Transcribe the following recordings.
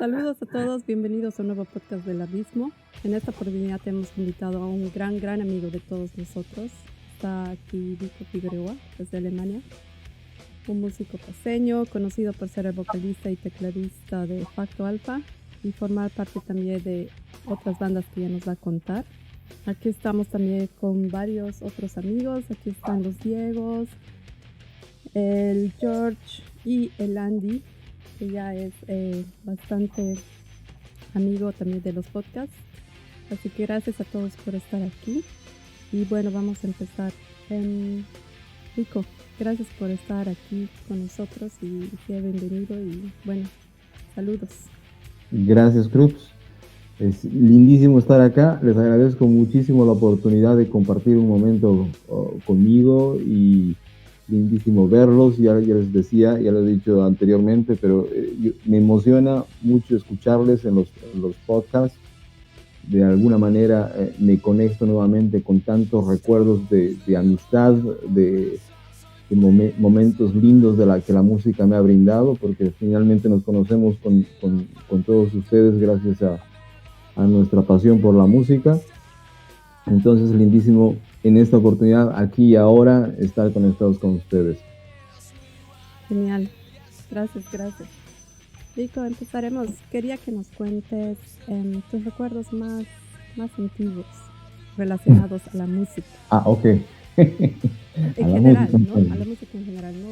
Saludos a todos, bienvenidos a un nuevo podcast del Abismo. En esta oportunidad hemos invitado a un gran amigo de todos nosotros. Está aquí Vico Figueroa, desde Alemania. Un músico paseño, conocido por ser el vocalista y tecladista de Facto Alpha y formar parte también de otras bandas que ya nos va a contar. Aquí estamos también con varios otros amigos. Aquí están los Diegos, el George y el Andy, que ya es bastante amigo también de los podcasts. Así que gracias a todos por estar aquí. Y bueno, vamos a empezar. Rico, gracias por estar aquí con nosotros y sea bienvenido y bueno, saludos. Gracias, Krups. Es lindísimo estar acá. Les agradezco muchísimo la oportunidad de compartir un momento conmigo y lindísimo verlos. Ya les decía, ya lo he dicho anteriormente, pero me emociona mucho escucharles en los podcasts. De alguna manera me conecto nuevamente con tantos recuerdos de amistad, de momentos lindos que la música me ha brindado, porque finalmente nos conocemos con todos ustedes gracias a nuestra pasión por la música. Entonces, lindísimo en esta oportunidad, aquí y ahora, estar conectados con ustedes. Genial, gracias. Rico, empezaremos. Quería que nos cuentes tus recuerdos más antiguos relacionados a la música. Ok. En general, ¿no? A la música en general, no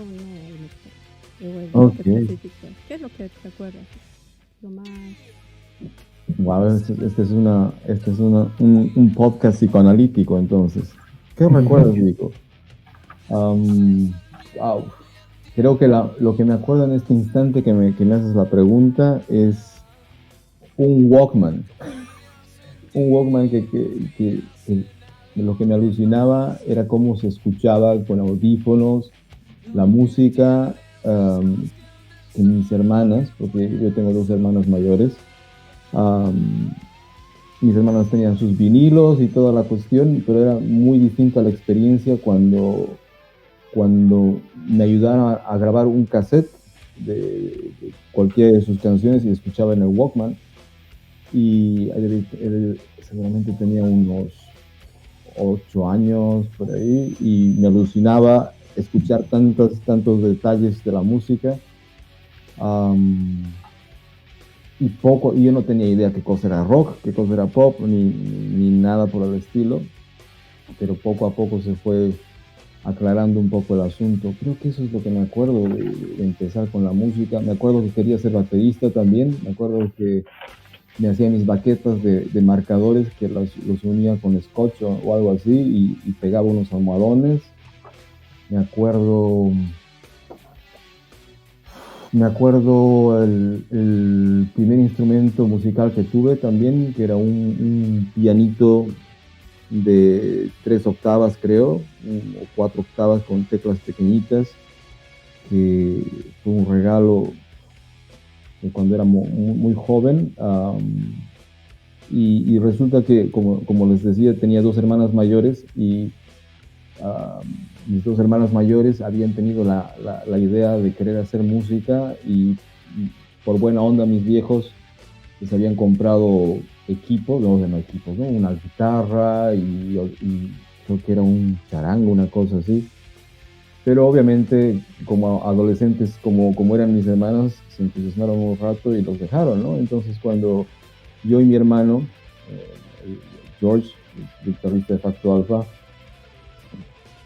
Okay. ¿Qué es lo que te acuerdas? Lo más... Wow, este es un podcast psicoanalítico, entonces. ¿Qué recuerdas, Nico? Wow. Creo que lo que me acuerdo en este instante que me haces la pregunta es un Walkman. Un Walkman que lo que me alucinaba era cómo se escuchaba con audífonos, la música, que mis hermanas, porque yo tengo dos hermanas mayores, mis hermanas tenían sus vinilos y toda la cuestión, pero era muy distinta la experiencia cuando me ayudaron a grabar un cassette de cualquiera de sus canciones y escuchaba en el Walkman. Y él seguramente tenía unos 8 años por ahí y me alucinaba escuchar tantos detalles de la música. Y yo no tenía idea qué cosa era rock, qué cosa era pop, ni nada por el estilo, pero poco a poco se fue aclarando un poco el asunto. Creo que eso es lo que me acuerdo de empezar con la música. Me acuerdo que quería ser baterista también, me acuerdo que me hacía mis baquetas de marcadores que los unía con scotch o algo así y pegaba unos almohadones. Me acuerdo el primer instrumento musical que tuve también, que era un pianito de 3 octavas, creo, o 4 octavas con teclas pequeñitas, que fue un regalo cuando era muy joven. Y resulta que, como les decía, tenía dos hermanas mayores y mis dos hermanas mayores habían tenido la idea de querer hacer música y por buena onda mis viejos les habían comprado equipos, ¿no? Una guitarra y creo que era un charango, una cosa así. Pero obviamente, como adolescentes, como eran mis hermanos, se entusiasmaron un rato y los dejaron, ¿no? Entonces, cuando yo y mi hermano, George, el guitarrista de Facto Alpha,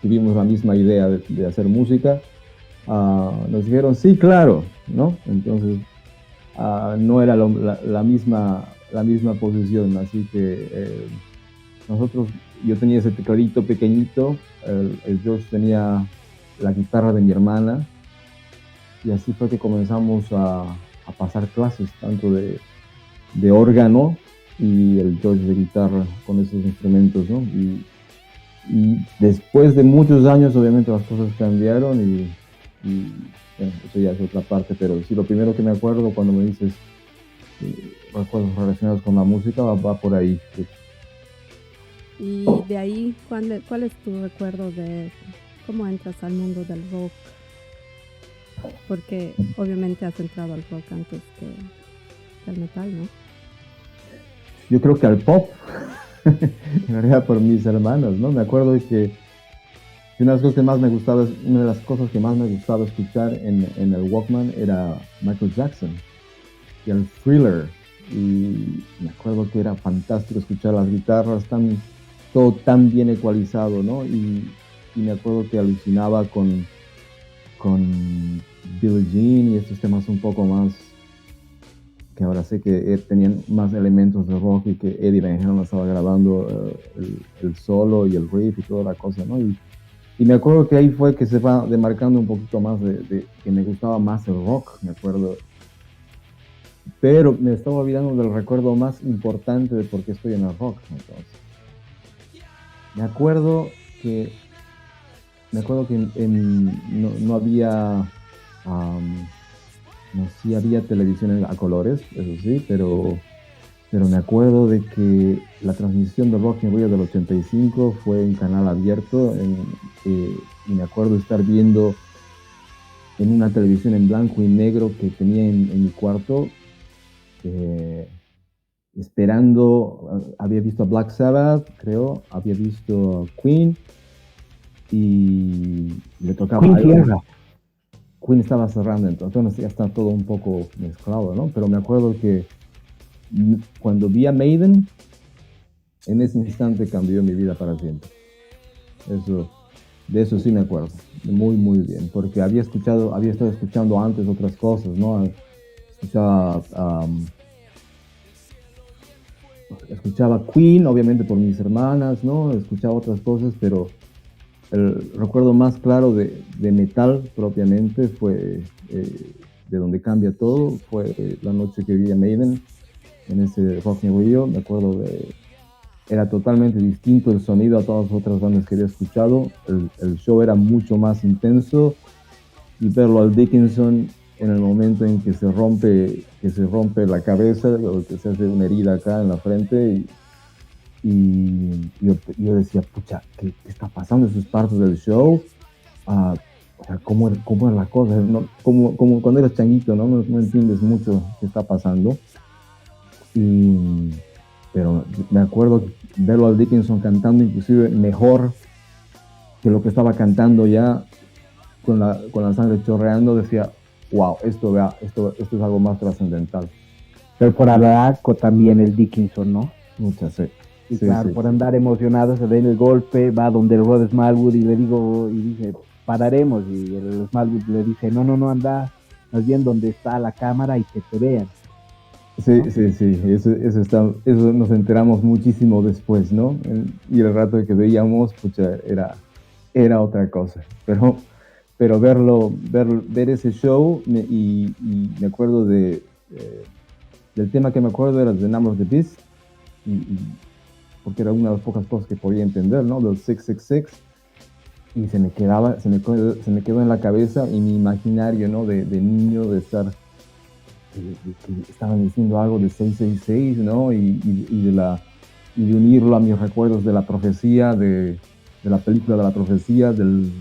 tuvimos la misma idea de hacer música, nos dijeron, sí, claro, ¿no? Entonces, no era la misma posición, así que yo tenía ese tecladito pequeñito, el George tenía la guitarra de mi hermana, y así fue que comenzamos a pasar clases, tanto de órgano y el George de guitarra con esos instrumentos, ¿no? Y después de muchos años, obviamente, las cosas cambiaron y bueno, eso ya es otra parte, pero sí, lo primero que me acuerdo cuando me dices recuerdos relacionados con la música va por ahí. Y de ahí, ¿cuál es tu recuerdo de cómo entras al mundo del rock? Porque obviamente has entrado al rock antes que que al metal, ¿no? Yo creo que al pop, en realidad por mis hermanos, ¿no? Me acuerdo de que una de las cosas que más me gustaba, una de las cosas que más me gustaba escuchar en el Walkman era Michael Jackson y el Thriller. Y me acuerdo que era fantástico escuchar las guitarras, todo tan bien ecualizado, ¿no? Y me acuerdo que alucinaba con Billie Jean y estos temas un poco más, que ahora sé que tenían más elementos de rock y que Eddie Van Halen estaba grabando el solo y el riff y toda la cosa, ¿no? Y me acuerdo que ahí fue que se va demarcando un poquito más de que me gustaba más el rock, me acuerdo. Pero me estaba olvidando del recuerdo más importante de por qué estoy en el rock, entonces. Me acuerdo que no había, no, sí había televisión a colores, eso sí, pero me acuerdo de que la transmisión de Rock in Rio del 85 fue en canal abierto y me acuerdo estar viendo en una televisión en blanco y negro que tenía en mi cuarto, esperando. Había visto a Black Sabbath, creo, había visto a Queen y le tocaba Queen cierra. Queen estaba cerrando, entonces ya está todo un poco mezclado, ¿no? Pero me acuerdo que cuando vi a Maiden, en ese instante cambió mi vida para siempre. De eso sí me acuerdo, muy, muy bien, porque había estado escuchando antes otras cosas, ¿no? Escuchaba Queen, obviamente por mis hermanas, ¿no? Escuchaba otras cosas, pero el recuerdo más claro de metal propiamente fue, de donde cambia todo, fue la noche que vi a Maiden en ese Rock in Rio. Me acuerdo era totalmente distinto el sonido a todas las otras bandas que había escuchado. El show era mucho más intenso y verlo al Dickinson en el momento en que se rompe la cabeza o que se hace una herida acá en la frente y yo decía, pucha, ¿qué está pasando? Eso es parte del show. O sea, ¿cómo es la cosa? ¿No? Como cuando eres changuito, ¿no? No entiendes mucho qué está pasando. Pero me acuerdo verlo al Dickinson cantando inclusive mejor que lo que estaba cantando ya con la sangre chorreando. Decía, wow, esto es algo más trascendental. Pero por Araco también el Dickinson, ¿no? Muchas, sí. Y sí, claro, sí, por andar emocionado se da el golpe, va donde el Rod Smallwood y dice, pararemos, y el Smallwood le dice, no, anda más bien donde está la cámara y que te vean. Sí, ¿no? Sí, eso nos enteramos muchísimo después, ¿no? Y el rato que veíamos, pucha, era otra cosa. Pero ver ese show, y me acuerdo del tema que me acuerdo era The Number of the Beast, porque era una de las pocas cosas que podía entender, ¿no? Del 666, y se me quedó en la cabeza, y mi imaginario, ¿no? De niño, de estar, que estaban diciendo algo de 666, ¿no? Y de unirlo a mis recuerdos de la profecía, de la película de la profecía, del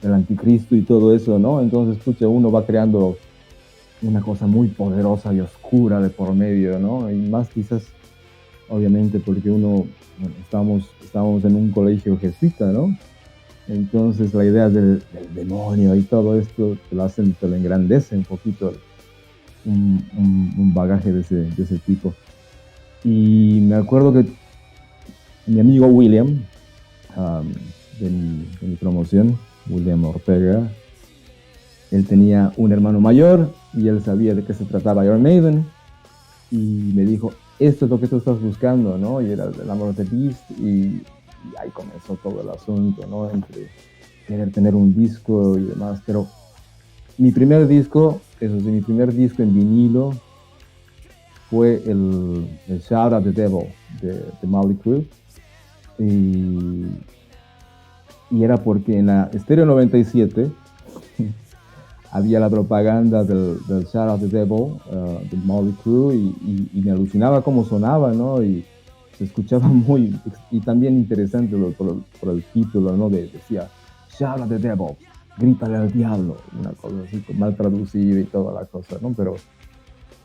anticristo y todo eso, ¿no? Entonces, pucha, uno va creando una cosa muy poderosa y oscura de por medio, ¿no? Y más quizás, obviamente, porque estábamos en un colegio jesuita, ¿no? Entonces la idea del demonio y todo esto te lo engrandece un poquito, un bagaje de ese tipo. Y me acuerdo que mi amigo William, de mi promoción, William Ortega, él tenía un hermano mayor y él sabía de qué se trataba Iron Maiden, y me dijo, esto es lo que tú estás buscando, ¿no? Y era el Number of the Beast, y ahí comenzó todo el asunto, ¿no? Entre querer tener un disco y demás. Pero mi primer disco en vinilo fue el Shout at the Devil de Mötley Crüe, y era porque en la Stereo 97 había la propaganda del Shout at the Devil de Mötley Crüe, y me alucinaba cómo sonaba, ¿no? Y se escuchaba muy, y también interesante por el título, ¿no? Decía, Shout at the Devil, grítale al diablo, una cosa así, mal traducida y toda la cosa, ¿no? Pero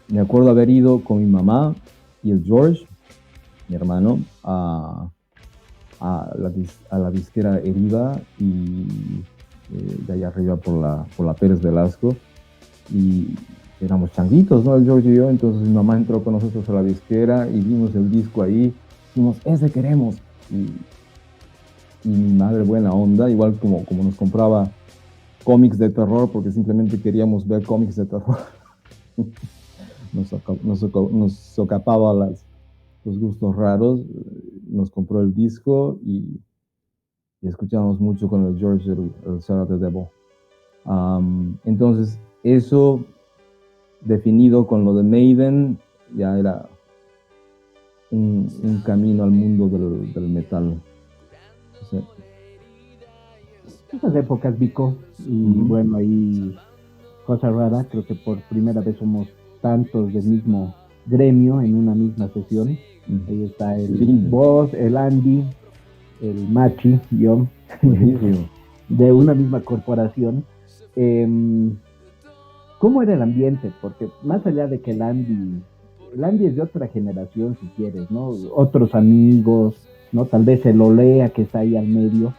me acuerdo haber ido con mi mamá y el George, mi hermano, a la disquera Heriva y de allá arriba por la Pérez Velasco, y éramos changuitos, ¿no? El George y yo. Entonces mi mamá entró con nosotros a la disquera y vimos el disco ahí, dijimos, ese queremos. Y mi madre, buena onda, igual como nos compraba cómics de terror, porque simplemente queríamos ver cómics de terror, nos socapaba los gustos raros, nos compró el disco y escuchábamos mucho con el George el Shadow of the Devil. Entonces, eso definido con lo de Maiden, ya era un camino al mundo del metal. Sí. Esas épocas, Vico, y bueno, ahí, cosa rara, creo que por primera vez somos tantos del mismo gremio en una misma sesión. Ahí está vos, el Andy, el Machi, yo, de una misma corporación. ¿Cómo era el ambiente? Porque más allá de que el Andy es de otra generación, si quieres, ¿no? Otros amigos, ¿no? Tal vez el Olea que está ahí al medio.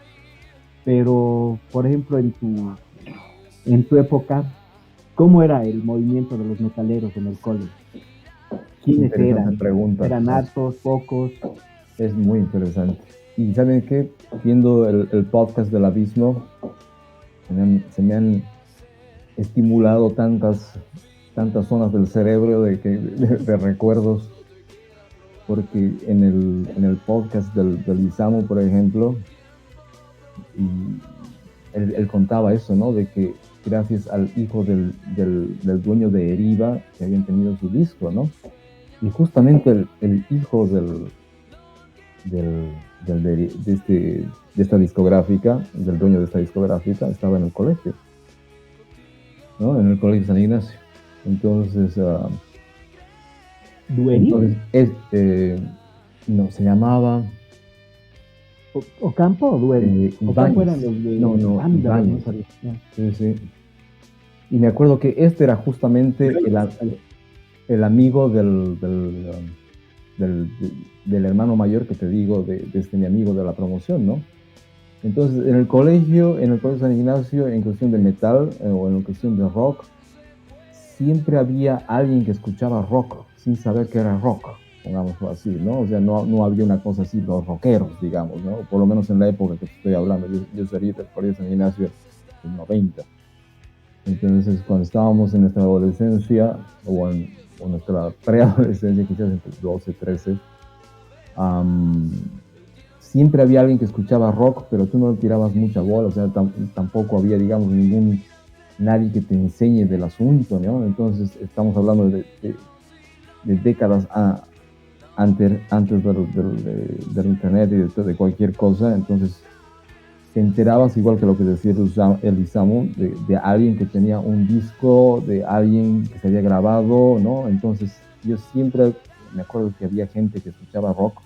Pero, por ejemplo, en tu época, ¿cómo era el movimiento de los metaleros en el cole? ¿Quiénes eran? Pregunta. ¿Eran hartos, pocos? Es muy interesante. Y ¿saben qué? Viendo el podcast del Abismo, se me han estimulado tantas zonas del cerebro de recuerdos, porque en el podcast del Isamu, por ejemplo, él contaba eso, ¿no? De que gracias al hijo del dueño de Heriva, que habían tenido su disco, ¿no? Y justamente el hijo de esta discográfica, del dueño de esta discográfica, estaba en el colegio, ¿no? En el colegio San Ignacio. Entonces, no, se llamaba ¿Ocampo o Dueri? Ocampo eran los de... Ibáñez. Sí. Y me acuerdo que este era justamente el amigo del hermano mayor que te digo, de mi amigo de la promoción, ¿no? Entonces, en el colegio San Ignacio, en cuestión de metal o en cuestión de rock, siempre había alguien que escuchaba rock sin saber que era rock, pongámoslo así, ¿no? O sea, no había una cosa así, los rockeros, digamos, ¿no? Por lo menos en la época que estoy hablando. Yo salí del colegio San Ignacio en 90. Entonces, cuando estábamos en nuestra adolescencia, o nuestra preadolescencia, quizás entre 12 y 13, siempre había alguien que escuchaba rock, pero tú no le tirabas mucha bola, o sea, tampoco había, digamos, nadie que te enseñe del asunto, ¿no? Entonces, estamos hablando de décadas antes del internet y de cualquier cosa. Entonces, te enterabas, igual que lo que decía el Isamu, de alguien que tenía un disco, de alguien que se había grabado, ¿no? Entonces, yo siempre me acuerdo que había gente que escuchaba rock,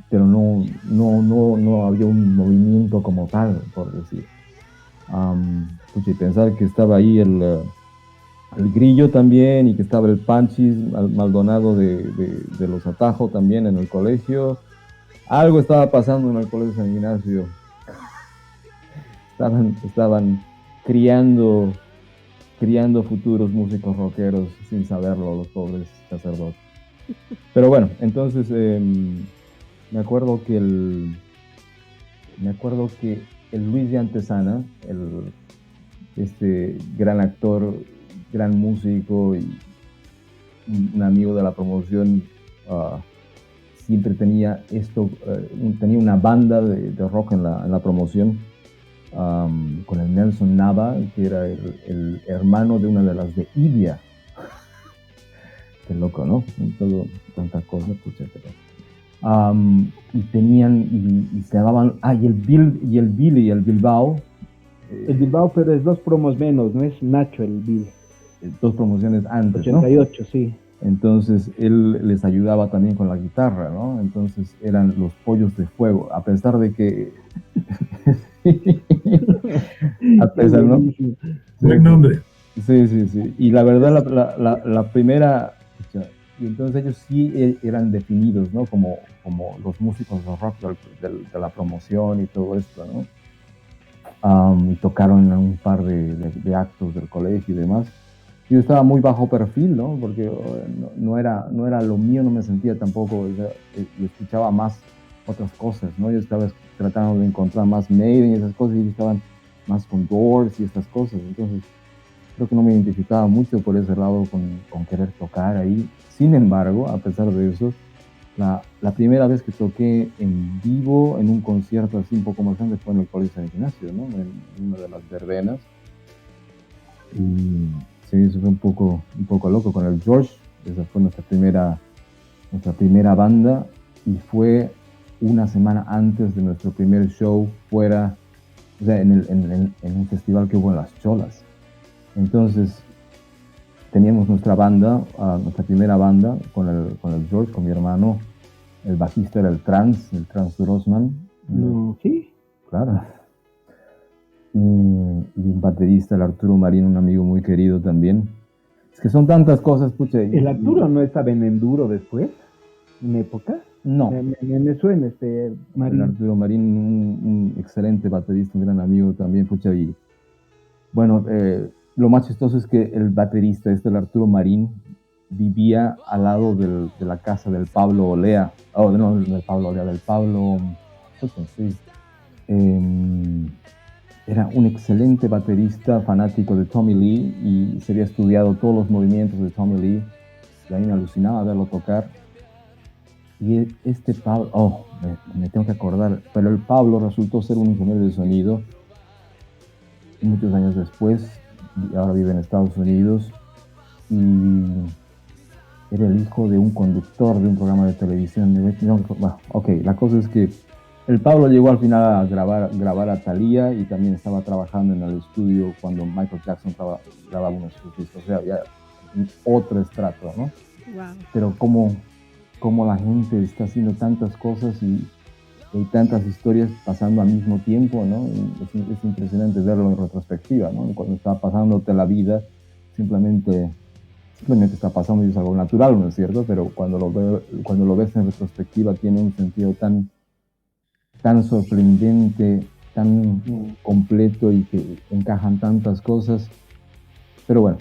pero no había un movimiento como tal, por decir. Y pensar que estaba ahí el Grillo también, y que estaba el Panchis Maldonado de los Atajo también en el colegio. Algo estaba pasando en el colegio San Ignacio. Estaban criando futuros músicos rockeros sin saberlo, los pobres sacerdotes. Pero bueno, entonces me acuerdo que el Luis de Antesana, este gran actor, gran músico y un amigo de la promoción, siempre tenía tenía una banda de rock en la promoción, con el Nelson Nava, que era el hermano de una de las de Idia. Qué loco, ¿no? Tantas cosas, pucha, y tenían, y se llamaban, y el Billy, el Bilbao. El Bilbao, pero es 2 promos menos, no es Nacho el Bill. 2 promociones antes, 88, ¿no? Sí. Entonces él les ayudaba también con la guitarra, ¿no? Entonces eran los Pollos de Fuego, a pesar de que Buen nombre. Sí, sí, sí. Y la verdad, la primera, y entonces ellos sí eran definidos, ¿no? Como los músicos de rock de la promoción y todo esto, ¿no? Y tocaron en un par de actos del colegio y demás. Yo estaba muy bajo perfil, ¿no? Porque no era lo mío, no me sentía tampoco, o sea, yo escuchaba más otras cosas, ¿no? Yo estaba tratando de encontrar más Maiden y esas cosas, y ellos estaban más con Doors y estas cosas, entonces creo que no me identificaba mucho por ese lado con querer tocar ahí. Sin embargo, a pesar de eso, la primera vez que toqué en vivo en un concierto así un poco más grande fue en el Colegio San Ignacio, ¿no? En una de las verbenas. Y sí, eso fue un poco loco con el George. Esa fue nuestra primera banda y fue una semana antes de nuestro primer show fuera, o sea, en un festival que hubo en Las Cholas. Entonces, teníamos nuestra banda, nuestra primera banda con el George, con mi hermano. El bajista era el Trans Grossman. No, sí. Claro. Y un baterista, el Arturo Marín, un amigo muy querido también. Es que son tantas cosas, pucha. ¿El Arturo no estaba en Enduro después? ¿En época? No. Me suena Marín. El Arturo Marín, un excelente baterista, un gran amigo también, pucha. Y bueno, lo más chistoso es que el baterista, el Arturo Marín, vivía al lado de la casa del Pablo Olea. Oh, no, del Pablo Olea, del Pablo. Sí. Era un excelente baterista, fanático de Tommy Lee, y se había estudiado todos los movimientos de Tommy Lee. Y a mí me alucinaba verlo tocar. Y este Pablo, me tengo que acordar, pero el Pablo resultó ser un ingeniero de sonido muchos años después, y ahora vive en Estados Unidos, y era el hijo de un conductor de un programa de televisión. La cosa es que el Pablo llegó al final a grabar a Thalía, y también estaba trabajando en el estudio cuando Michael Jackson grababa unos discos. O sea, ya otro estrato, ¿no? Wow. Pero como la gente está haciendo tantas cosas y hay tantas historias pasando al mismo tiempo, ¿no? Es impresionante verlo en retrospectiva, ¿no? Cuando está pasándote la vida, simplemente está pasando y es algo natural, ¿no es cierto? Pero cuando lo ves en retrospectiva tiene un sentido tan sorprendente, tan completo, y que encajan tantas cosas. Pero bueno,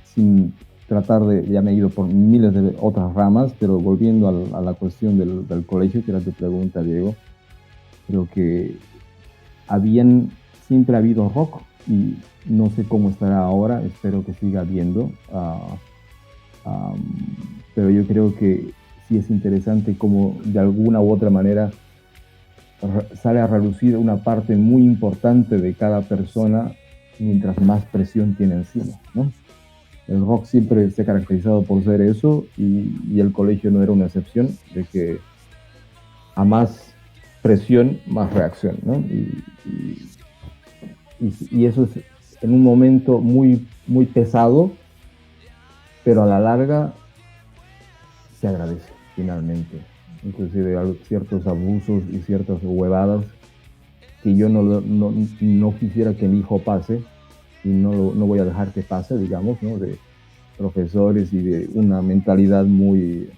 sin tratar ya me he ido por miles de otras ramas, pero volviendo a la cuestión del colegio, que era tu pregunta, Diego, creo que siempre ha habido rock, y no sé cómo estará ahora, espero que siga habiendo, pero yo creo que sí es interesante cómo de alguna u otra manera sale a relucir una parte muy importante de cada persona mientras más presión tiene encima, ¿no? El rock siempre se ha caracterizado por ser eso, y el colegio no era una excepción, de que a más presión, más reacción, ¿no? Y eso es en un momento muy, muy pesado, pero a la larga se agradece finalmente. Inclusive ciertos abusos y ciertas huevadas que yo no quisiera que mi hijo pase, y no voy a dejar que pase, digamos, ¿no? De profesores y de una mentalidad muy,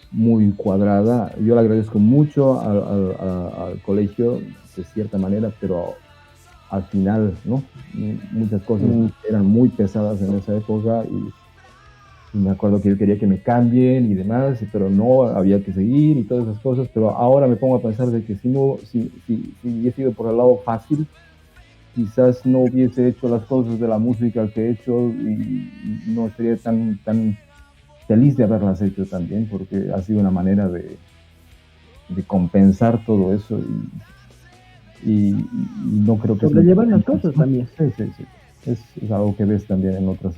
muy cuadrada. Yo le agradezco mucho al colegio de cierta manera, pero al final, ¿no? Muchas cosas eran muy pesadas en esa época, y me acuerdo que yo quería que me cambien y demás, pero no, había que seguir y todas esas cosas. Pero ahora me pongo a pensar de que si he sido por el lado fácil, quizás no hubiese hecho las cosas de la música que he hecho, y no estaría tan feliz de haberlas hecho también, porque ha sido una manera de compensar todo eso, y no creo que... Sobrellevar las cosas también. Sí. Es algo que ves también en otras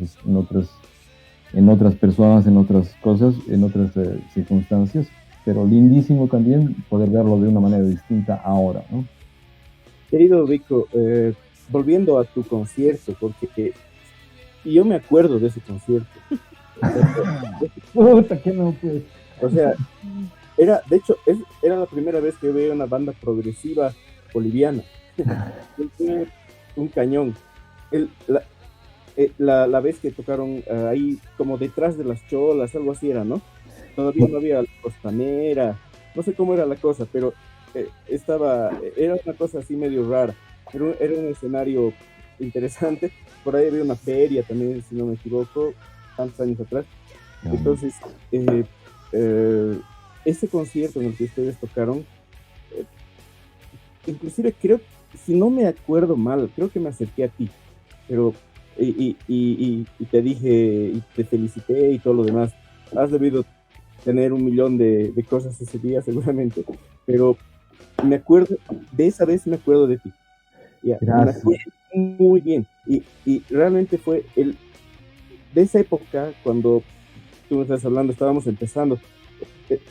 personas, en otras cosas, en otras circunstancias, pero lindísimo también poder verlo de una manera distinta ahora, ¿no? Querido Vico, volviendo a tu concierto, porque yo me acuerdo de ese concierto. Puta, que no, pues. O sea, de hecho, era la primera vez que veía una banda progresiva boliviana. Un cañón. el, la vez que tocaron ahí como detrás de las cholas, algo así era, ¿no? Todavía no había la costanera, no sé cómo era la cosa, pero era una cosa así medio rara. Era un escenario interesante. Por ahí había una feria también, si no me equivoco, tantos años atrás. Entonces, ese concierto en el que ustedes tocaron, eh, inclusive creo, si no me acuerdo mal, creo que me acerqué a ti, pero y te dije, y te felicité y todo lo demás. Has debido tener un millón de cosas ese día seguramente, pero me acuerdo, de esa vez me acuerdo de ti. Ya, me acuerdo muy bien. Y realmente fue de esa época, cuando tú me estás hablando, estábamos empezando,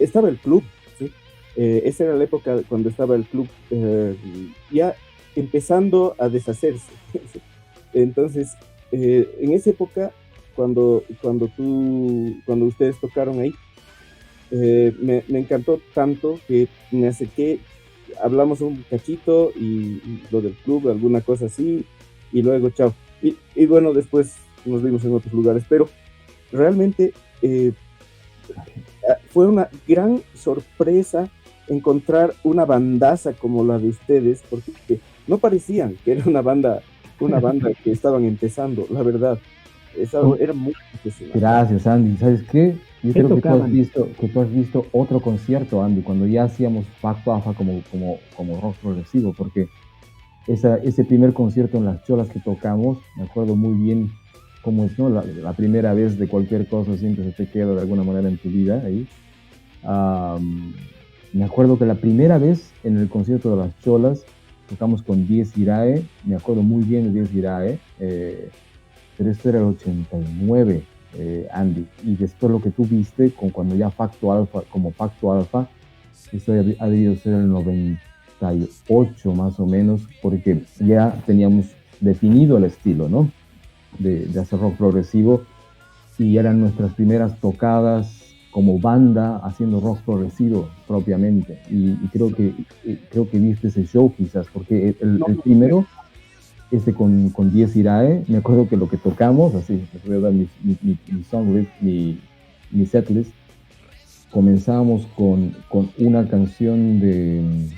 estaba el club, ¿sí? Esa era la época cuando estaba el club ya empezando a deshacerse. Entonces, en esa época, cuando ustedes tocaron ahí, me encantó tanto que me acerqué, hablamos un cachito y lo del club, alguna cosa así, y luego chao. Y bueno, después nos vimos en otros lugares, pero realmente fue una gran sorpresa encontrar una bandaza como la de ustedes, porque no parecían que era una banda que estaban empezando, la verdad. Era muy impresionante. Gracias, Andy. ¿Sabes qué? Yo ¿Qué creo tocaban? que tú has visto otro concierto, Andy, cuando ya hacíamos Facto AFA como rock progresivo, porque ese primer concierto en Las Cholas que tocamos, me acuerdo muy bien cómo es, ¿no? La primera vez de cualquier cosa siempre se te queda de alguna manera en tu vida ahí. Me acuerdo que la primera vez en el concierto de Las Cholas tocamos con Diez Irae, me acuerdo muy bien de Diez Irae, pero esto era el 89, Andy, y después lo que tú viste con cuando ya Facto Alfa, como Facto Alfa, esto ha debido ser el 98 más o menos, porque ya teníamos definido el estilo, ¿no? De hacer rock progresivo, y eran nuestras primeras tocadas como banda haciendo rock progresivo propiamente, y creo que viste ese show quizás, porque el primero, con 10 Irae, me acuerdo que lo que tocamos, así, les voy a dar mi song list, mi setlist, comenzábamos con una canción de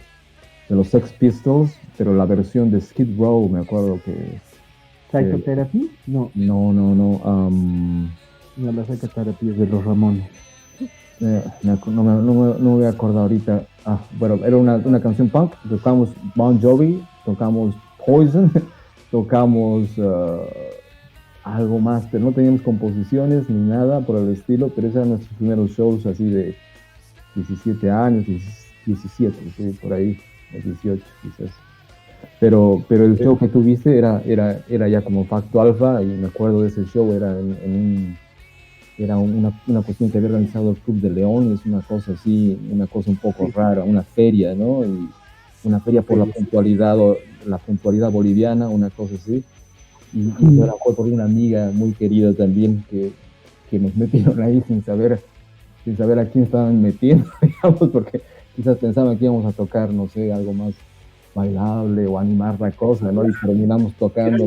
los Sex Pistols, pero la versión de Skid Row, me acuerdo que... ¿Psychotherapy? No. No. No, la Psychotherapy es de los Ramones. No me voy a acordar ahorita. Bueno, era una canción punk. Tocamos Bon Jovi, tocamos Poison, tocamos algo más, pero no teníamos composiciones ni nada por el estilo, pero esos eran nuestros primeros shows así de 17 años, 17, ¿sí? Por ahí, o 18 quizás. Pero el show que tuviste era ya como Facto Alfa, y me acuerdo de ese show, era una cuestión que había organizado el Club de León, es una cosa así, una cosa un poco rara, una feria, ¿no? Y una feria por la puntualidad boliviana, una cosa así. Y ahora fue por una amiga muy querida también que nos metieron ahí sin saber a quién estaban metiendo, digamos, porque quizás pensaban que íbamos a tocar, no sé, algo más bailable o animar la cosa, ¿no? Y terminamos tocando.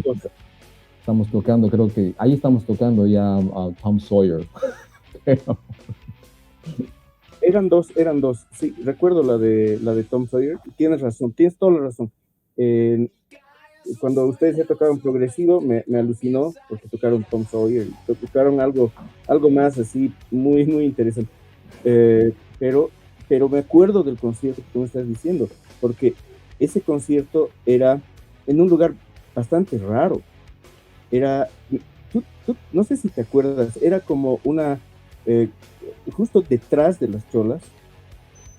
Estamos tocando, creo que ahí estamos tocando ya a Tom Sawyer. Eran dos. Sí, recuerdo la de Tom Sawyer. Tienes razón, tienes toda la razón. Cuando ustedes ya tocaron progresivo, me alucinó porque tocaron Tom Sawyer, tocaron algo más así, muy, muy interesante. Pero me acuerdo del concierto que tú me estás diciendo, porque ese concierto era en un lugar bastante raro. Era, no sé si te acuerdas, era como justo detrás de las cholas.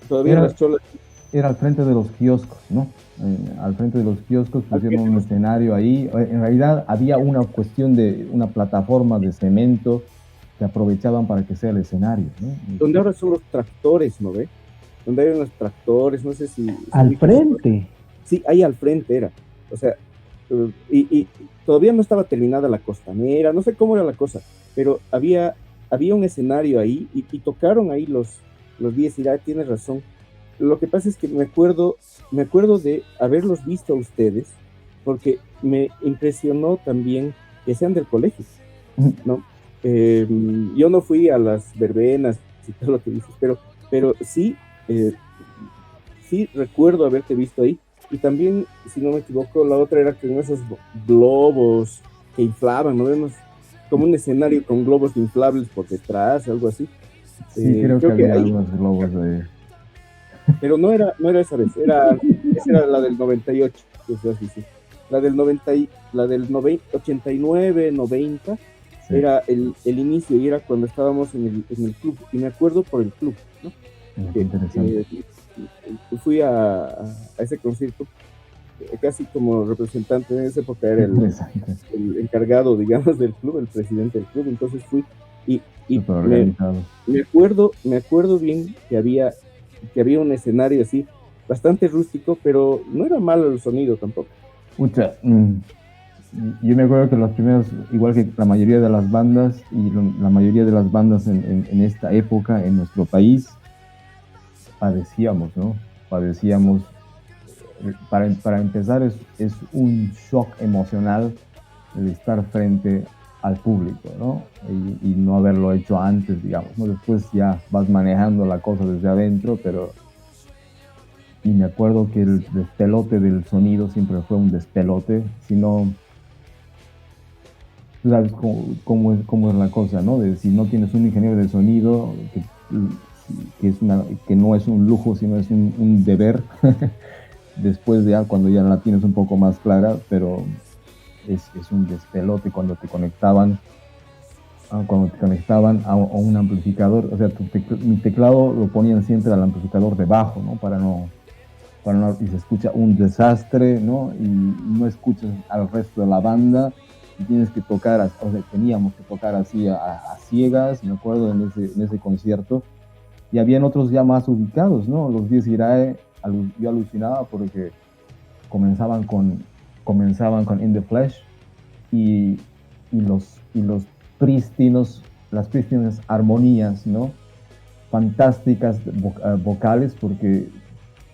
Todavía las cholas. Era al frente de los kioscos, ¿no? Al frente de los kioscos pusieron un escenario ahí. En realidad había una cuestión de una plataforma de cemento que aprovechaban para que sea el escenario, ¿no? Donde ahora son los tractores, ¿no ve? Donde hay unos tractores, no sé si... Al frente. Sí, ahí al frente era. O sea, y todavía no estaba terminada la costanera, no sé cómo era la cosa, pero había un escenario ahí y tocaron ahí los 10 Irae, tienes razón. Lo que pasa es que me acuerdo de haberlos visto a ustedes porque me impresionó también que sean del colegio, ¿no? Yo no fui a las verbenas y todo lo que dices, pero sí, sí recuerdo haberte visto ahí. Y también, si no me equivoco, la otra era con esos globos que inflaban, ¿no? Vemos como un escenario con globos inflables por detrás, algo así. Sí, creo que Creo que había ahí, algunos globos de... pero no era esa vez, esa era la del 98, que es así, sí. La del 89, 90, Sí, era el inicio y era cuando estábamos en el club. Y me acuerdo por el club, ¿no? qué interesante. Fui a ese concierto casi como representante. En esa época Qué era interesante. el encargado, digamos, del club, el presidente del club. Entonces fui y Súper organizado. me acuerdo bien que había un escenario así, bastante rústico, pero no era malo el sonido tampoco. Pucha, yo me acuerdo que los primeros, igual que la mayoría de las bandas y la mayoría de las bandas en esta época en nuestro país, padecíamos, ¿no? Padecíamos. Para empezar, es un shock emocional el estar frente al público, ¿no? Y no haberlo hecho antes, digamos, ¿no? Después ya vas manejando la cosa desde adentro, pero... Y me acuerdo que el despelote del sonido siempre fue un despelote, sino... Tú sabes cómo es la cosa, ¿no? De si no tienes un ingeniero de sonido, que no es un lujo, sino es un deber, después de cuando ya la tienes un poco más clara, pero es un despelote cuando te conectaban a un amplificador. O sea, mi teclado lo ponían siempre al amplificador debajo, ¿no? Y se escucha un desastre, ¿no? Y no escuchas al resto de la banda y tienes que tocar, o sea, teníamos que tocar así a ciegas, me acuerdo en ese concierto. Y habían otros ya más ubicados, ¿no? Los 10 Irae, yo alucinaba porque comenzaban con In the Flesh y los las prístinas armonías, ¿no? Fantásticas vocales, porque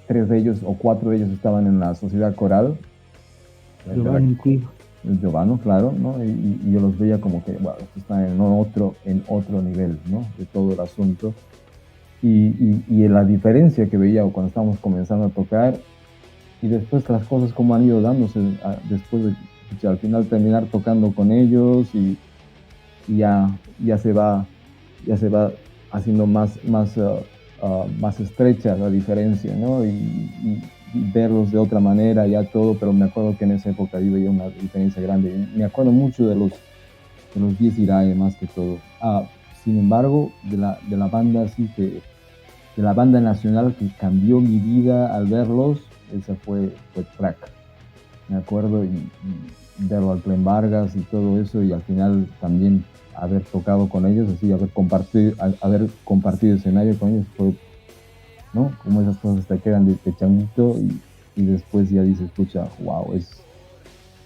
3 de ellos o 4 de ellos estaban en la sociedad coral. Giovanni, el Giovanni, claro, ¿no? Y yo los veía como que, bueno, están en otro nivel, ¿no? De todo el asunto. Y la diferencia que veía cuando estábamos comenzando a tocar y después las cosas como han ido dándose después de al final terminar tocando con ellos y ya se va haciendo más estrecha la diferencia, ¿no? Y verlos de otra manera, ya todo, pero me acuerdo que en esa época yo veía una diferencia grande. Y me acuerdo mucho de los 10 Irae más que todo. Sin embargo, de la banda así de la banda nacional que cambió mi vida al verlos, esa fue Track. Me acuerdo y verlo al Clem Vargas y todo eso, y al final también haber tocado con ellos, así haber compartido escenario con ellos, fue, ¿no? Como esas cosas te quedan de changuito y después ya dices, escucha, wow,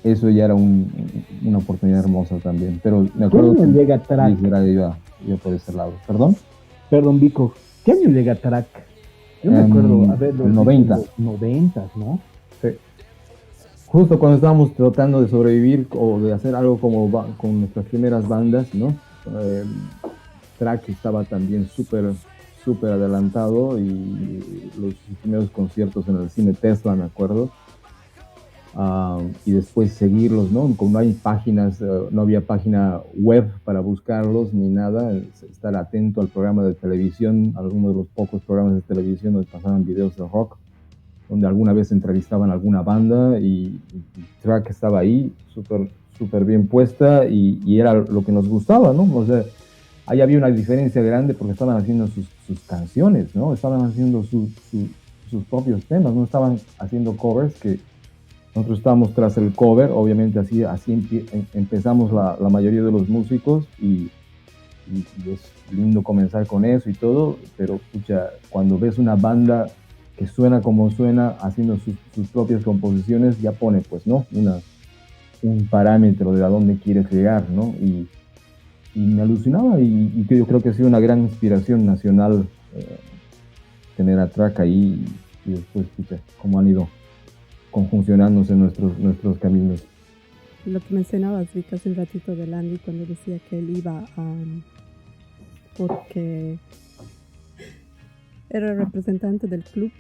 eso ya era una oportunidad hermosa también. Pero me acuerdo ¿Qué año llega Track? Yo por ese lado. Perdón, Vico. ¿Qué año llega Track? Yo me acuerdo, el 90. Los 90, ¿no? Sí. Justo cuando estábamos tratando de sobrevivir o de hacer algo como con nuestras primeras bandas, ¿no? Track estaba también súper adelantado y los primeros conciertos en el cine Tesla, me acuerdo. Y después seguirlos, ¿no? Como no hay páginas, no había página web para buscarlos ni nada, estar atento al programa de televisión, algunos de los pocos programas de televisión donde pasaban videos de rock, donde alguna vez entrevistaban a alguna banda y Track estaba ahí, súper bien puesta y era lo que nos gustaba, ¿no? O sea, ahí había una diferencia grande porque estaban haciendo sus canciones, ¿no? Estaban haciendo sus propios temas, no estaban haciendo covers que nosotros estábamos tras el cover, obviamente así empezamos la mayoría de los músicos y es lindo comenzar con eso y todo, pero escucha, cuando ves una banda que suena como suena, haciendo sus propias composiciones, ya pone pues, ¿no? Un parámetro de a dónde quieres llegar, ¿no? Y me alucinaba y que yo creo que ha sido una gran inspiración nacional tener a Track ahí y después, escucha, cómo han ido conjuncionándose nuestros caminos. Lo que mencionabas, Vic, hace un ratito de Landy cuando decía que él iba porque era representante del club.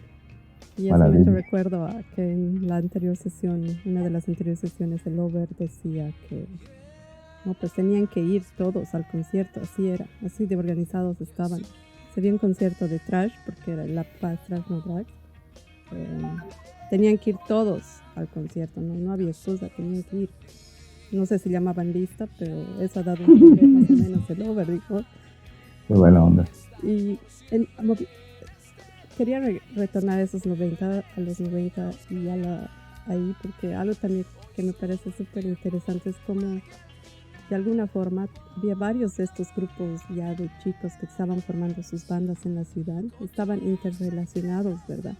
Y ese momento recuerdo que en la anterior sesión, una de las anteriores sesiones, el Over decía que no, pues tenían que ir todos al concierto, así era, así de organizados estaban. Sería un concierto de Trash, porque era La Paz Trash No Drag. Tenían que ir todos al concierto, no había excusa, tenían que ir. No sé si llamaban lista, pero eso ha dado un toque más o menos el Over, dijo. Qué buena onda. Y quería retornar a esos 90, a los 90 y ahí, porque algo también que me parece súper interesante es como de alguna forma había varios de estos grupos ya de chicos que estaban formando sus bandas en la ciudad, estaban interrelacionados, ¿verdad?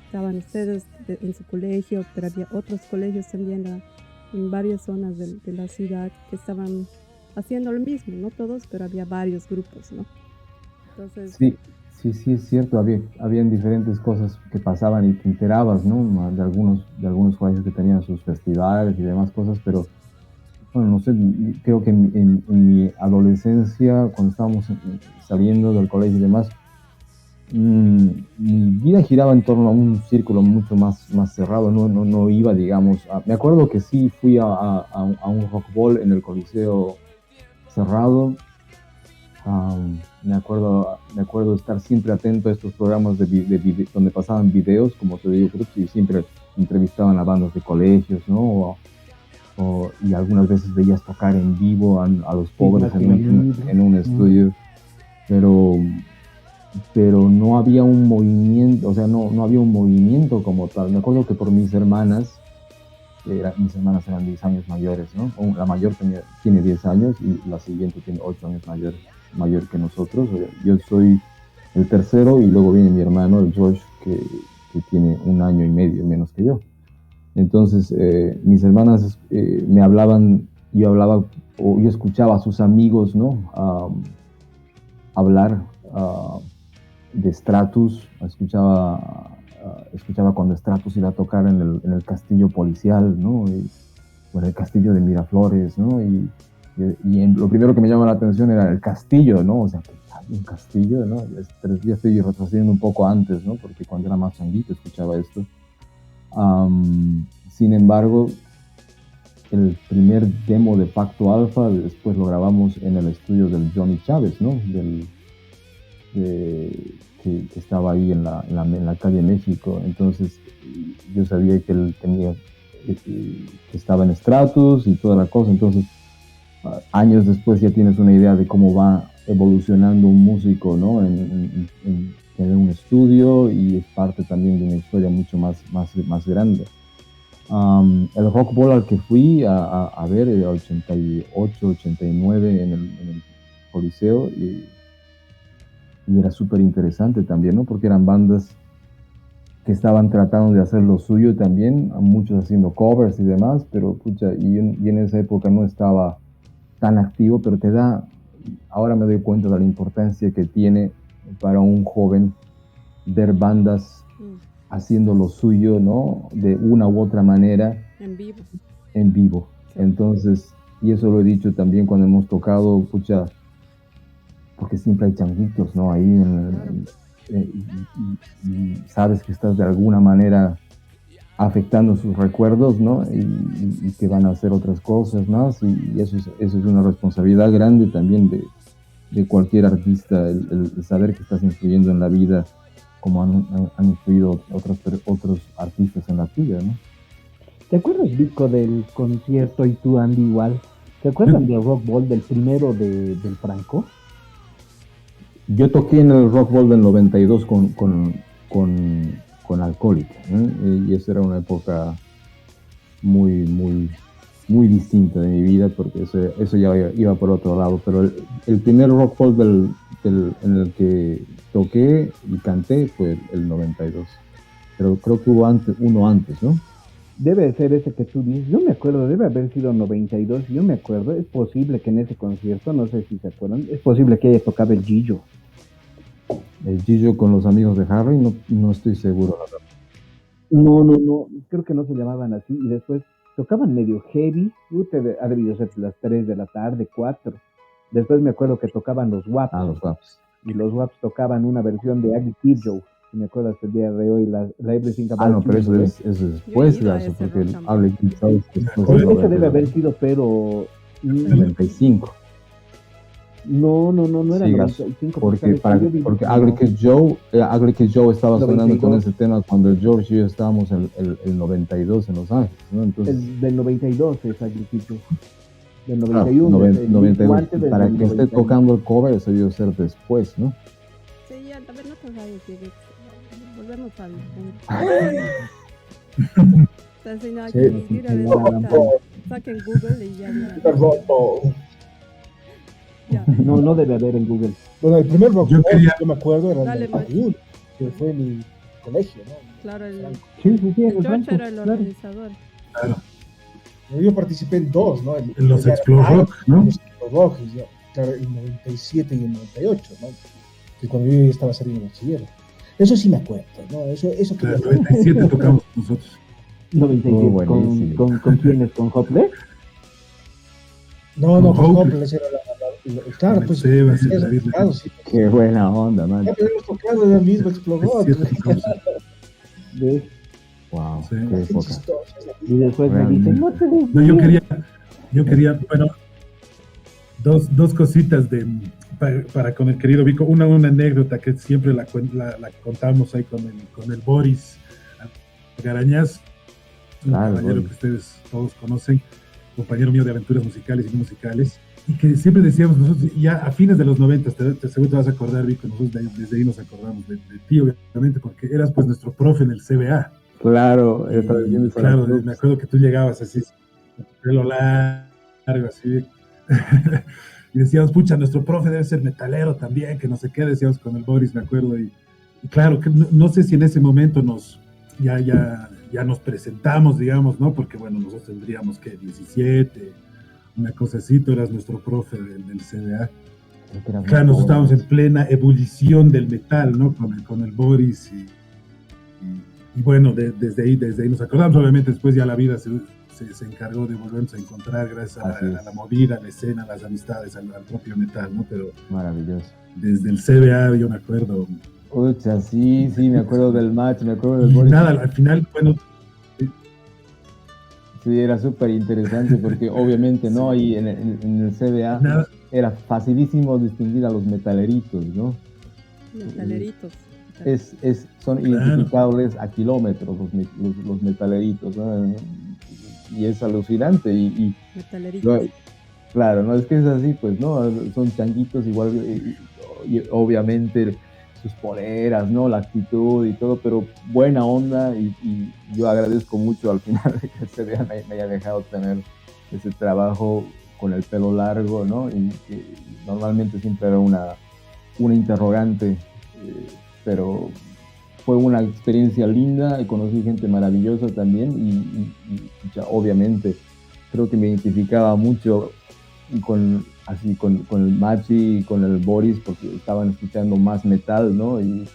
Estaban ustedes en su colegio, pero había otros colegios también en varias zonas de la ciudad que estaban haciendo lo mismo, no todos, pero había varios grupos, ¿no? Entonces, sí, es cierto, habían diferentes cosas que pasaban y te enterabas, ¿no? De algunos colegios que tenían sus festivales y demás cosas, pero bueno, no sé, creo que en mi adolescencia, cuando estábamos saliendo del colegio y demás, mi vida giraba en torno a un círculo mucho más cerrado, no iba, digamos, me acuerdo que sí fui a un rock ball en el Coliseo cerrado. Me acuerdo estar siempre atento a estos programas donde pasaban videos, como te digo, y siempre entrevistaban a bandas de colegios, ¿no? Y algunas veces veías tocar en vivo a los pobres en un estudio, pero no había un movimiento, o sea, no había un movimiento como tal. Me acuerdo que por mis hermanas eran 10 años mayores, ¿no? La mayor tiene 10 años y la siguiente tiene 8 años mayor que nosotros. Yo soy el tercero y luego viene mi hermano, el George, que tiene 1 año y medio menos que yo. Entonces, mis hermanas me hablaban, yo escuchaba a sus amigos, ¿no? Hablar de Stratus, escuchaba cuando Stratus iba a tocar en el castillo policial, ¿no? O en el castillo de Miraflores, ¿no? Y lo primero que me llama la atención era el castillo, ¿no? O sea, un castillo, ¿no? Pero ya estoy retrocediendo un poco antes, ¿no? Porque cuando era más changuito escuchaba esto. Sin embargo, el primer demo de Pacto Alfa después lo grabamos en el estudio del Johnny Chávez, ¿no? Que estaba ahí en la calle México. Entonces yo sabía que él que estaba en Stratus y toda la cosa. Entonces años después ya tienes una idea de cómo va evolucionando un músico, ¿no? En un estudio, y es parte también de una historia mucho más grande. El Rock Ball al que fui a ver, el 88, 89 en el Coliseo, y era súper interesante también, ¿no? Porque eran bandas que estaban tratando de hacer lo suyo también, muchos haciendo covers y demás, pero pucha, y en esa época no estaba tan activo, pero ahora me doy cuenta de la importancia que tiene para un joven ver bandas haciendo lo suyo, ¿no? De una u otra manera. En vivo. Sí. Entonces, y eso lo he dicho también cuando hemos tocado, pucha, porque siempre hay changuitos, ¿no? Ahí y sabes que estás de alguna manera afectando sus recuerdos, ¿no? Y que van a hacer otras cosas más, y eso es una responsabilidad grande también de cualquier artista, el saber que estás influyendo en la vida como han influido otros artistas en la tuya, ¿no? ¿Te acuerdas, Vico, del concierto, y tú, Andy, igual? ¿Te acuerdan del Rock Ball, del primero del Franco? Yo toqué en el Rock Ball del 92 con Alcohólica, ¿eh? Y esa era una época muy distinta de mi vida, porque eso ya iba por otro lado, pero el primer Rock Ball en el que toqué y canté fue el 92, pero creo que hubo uno antes, ¿no? Debe ser ese que tú dices. Yo me acuerdo, debe haber sido 92. Yo me acuerdo, es posible que en ese concierto, no sé si se acuerdan, es posible que haya tocado el Gillo. El Gillo con los amigos de Harry, no estoy seguro, la verdad. No, creo que no se llamaban así. Y después tocaban medio heavy. Ha debido ser las 3 de la tarde, 4. Después me acuerdo que tocaban los WAPs. Los WAPs. Y los WAPs tocaban una versión de Aggie Kidjo. Si me acuerdo hasta el día de hoy, la Everything About no, pero You, eso es después, Gaso, porque el Hable Kidjo es después de ese debe haber sido, pero 95. No era Sí, 95. porque Agri que Joe estaba sonando con ese tema cuando George y yo estábamos en el 92 en Los Ángeles, ¿no? Entonces, del 92 es Agri Kidjo. Del 91. 92. Para que esté tocando el cover, eso debió ser después, ¿no? Sí, ya, a ver, no te vayas, Diego. Volvemos al punto. Entonces, no, aquí saquen Google y ya. Ya. No debe haber en Google. Bueno, el primer rock yo me acuerdo era Dale, el de Ayun, que fue mi colegio, ¿no? Claro, sí, George era el organizador. Claro. Yo participé en dos, ¿no? En los Explore Rock, ¿no? Los Explore Rock, claro, el 97 y el 98, ¿no? Que cuando yo estaba saliendo de bachiller. Eso sí me acuerdo, ¿no? Eso que el 97 tocamos nosotros. 97, ¿con quiénes? ¿Con Hople? No, con Hople era claro, pues. Sebas, sí. Qué buena onda, man. Ya hemos tocado en el mismo Explore Rock. ¿Ves? Wow, sí. qué época. Y después me dicen, no, yo quería, bueno, dos cositas para con el querido Vico. Una anécdota que siempre la contamos ahí con el Boris Garañaz, un compañero que ustedes todos conocen, compañero mío de aventuras musicales y no musicales, y que siempre decíamos nosotros, ya a fines de los 90, seguro te vas a acordar, Vico, nosotros desde ahí nos acordamos de ti, obviamente, porque eras pues nuestro profe en el CBA. Claro, claro, me acuerdo que tú llegabas así, con tu pelo largo, así, y decíamos, pucha, nuestro profe debe ser metalero también, que no sé qué, decíamos con el Boris, me acuerdo, y claro, que no sé si en ese momento ya nos presentamos, digamos, ¿no? Porque, bueno, nosotros tendríamos, ¿qué? 17, una cosa así, tú eras nuestro profe del CDA. Claro, nosotros estábamos en plena ebullición del metal, ¿no? Con el Boris y bueno, desde ahí nos acordamos. Obviamente después ya la vida se encargó de volvernos a encontrar gracias a la movida, a la escena, a las amistades, al propio metal, ¿no? Pero maravilloso. Desde el CBA yo me acuerdo. Ucha, sí, me acuerdo del match, me acuerdo del Boris. Nada, al final, bueno. Sí, era súper interesante porque obviamente, ¿no? Y en el CBA era facilísimo distinguir a los metaleritos, ¿no? Metaleritos. Son identificables a kilómetros los metaleritos, ¿no? Y es alucinante. Metaleritos. Claro, no es que es así, pues, ¿no? Son changuitos igual, y obviamente sus poleras, ¿no? La actitud y todo, pero buena onda y yo agradezco mucho al final de que se me haya dejado tener ese trabajo con el pelo largo, ¿no? Y que normalmente siempre era una interrogante, pero fue una experiencia linda y conocí gente maravillosa también y ya, obviamente creo que me identificaba mucho con el Machi y con el Boris porque estaban escuchando más metal, ¿no? Y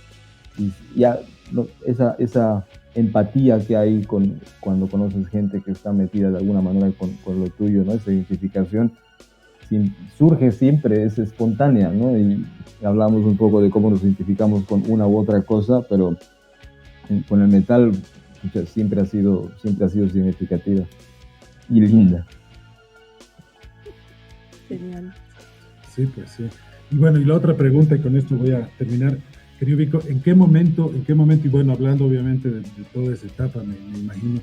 ya ¿no? esa empatía que hay cuando conoces gente que está metida de alguna manera con lo tuyo, ¿no? Esa identificación surge siempre, es espontánea, ¿no? Y hablamos un poco de cómo nos identificamos con una u otra cosa, pero con el metal siempre ha sido significativa y linda. Genial. Sí, pues sí. Y bueno, y la otra pregunta, y con esto voy a terminar, querido Vico, ¿en qué momento, y bueno, hablando obviamente de toda esa etapa, me imagino,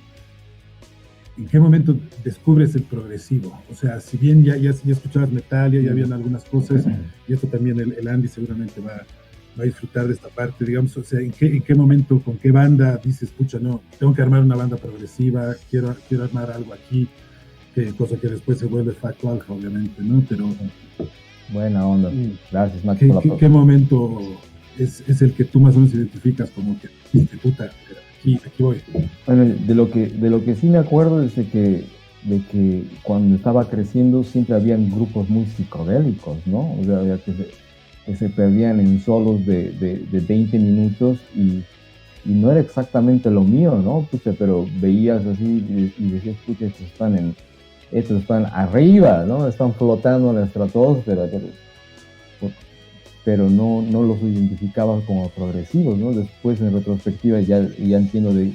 ¿en qué momento descubres el progresivo? O sea, si bien ya escuchabas metal, ya habían algunas cosas, y esto también el Andy seguramente va a disfrutar de esta parte, digamos, o sea, ¿en qué momento, con qué banda dices, pucha, no, tengo que armar una banda progresiva, quiero armar algo aquí, cosa que después se vuelve factual, obviamente, ¿no? Pero buena onda. Gracias, Max. ¿Qué momento es el que tú más o menos identificas como que dijiste, puta, aquí voy? Bueno, de lo que sí me acuerdo es de que cuando estaba creciendo siempre habían grupos muy psicodélicos, ¿no? O sea, que se perdían en solos de 20 minutos y no era exactamente lo mío, ¿no? Pucha, pero veías así y decías, pucha, estos están arriba, ¿no? Están flotando en la estratosfera, pero no los identificaba como progresivos, ¿no? Después, en retrospectiva, ya entiendo de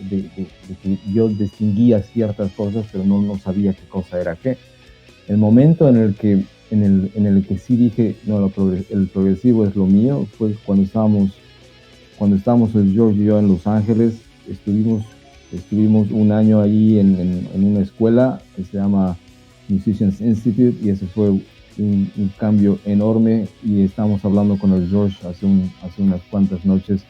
que yo distinguía ciertas cosas, pero no sabía qué cosa era qué. El momento en el que sí dije, no, el progresivo es lo mío, fue cuando estábamos el George y yo en Los Ángeles. Estuvimos un año ahí en una escuela que se llama Musicians Institute, y ese fue un cambio enorme, y estamos hablando con el George hace unas cuantas noches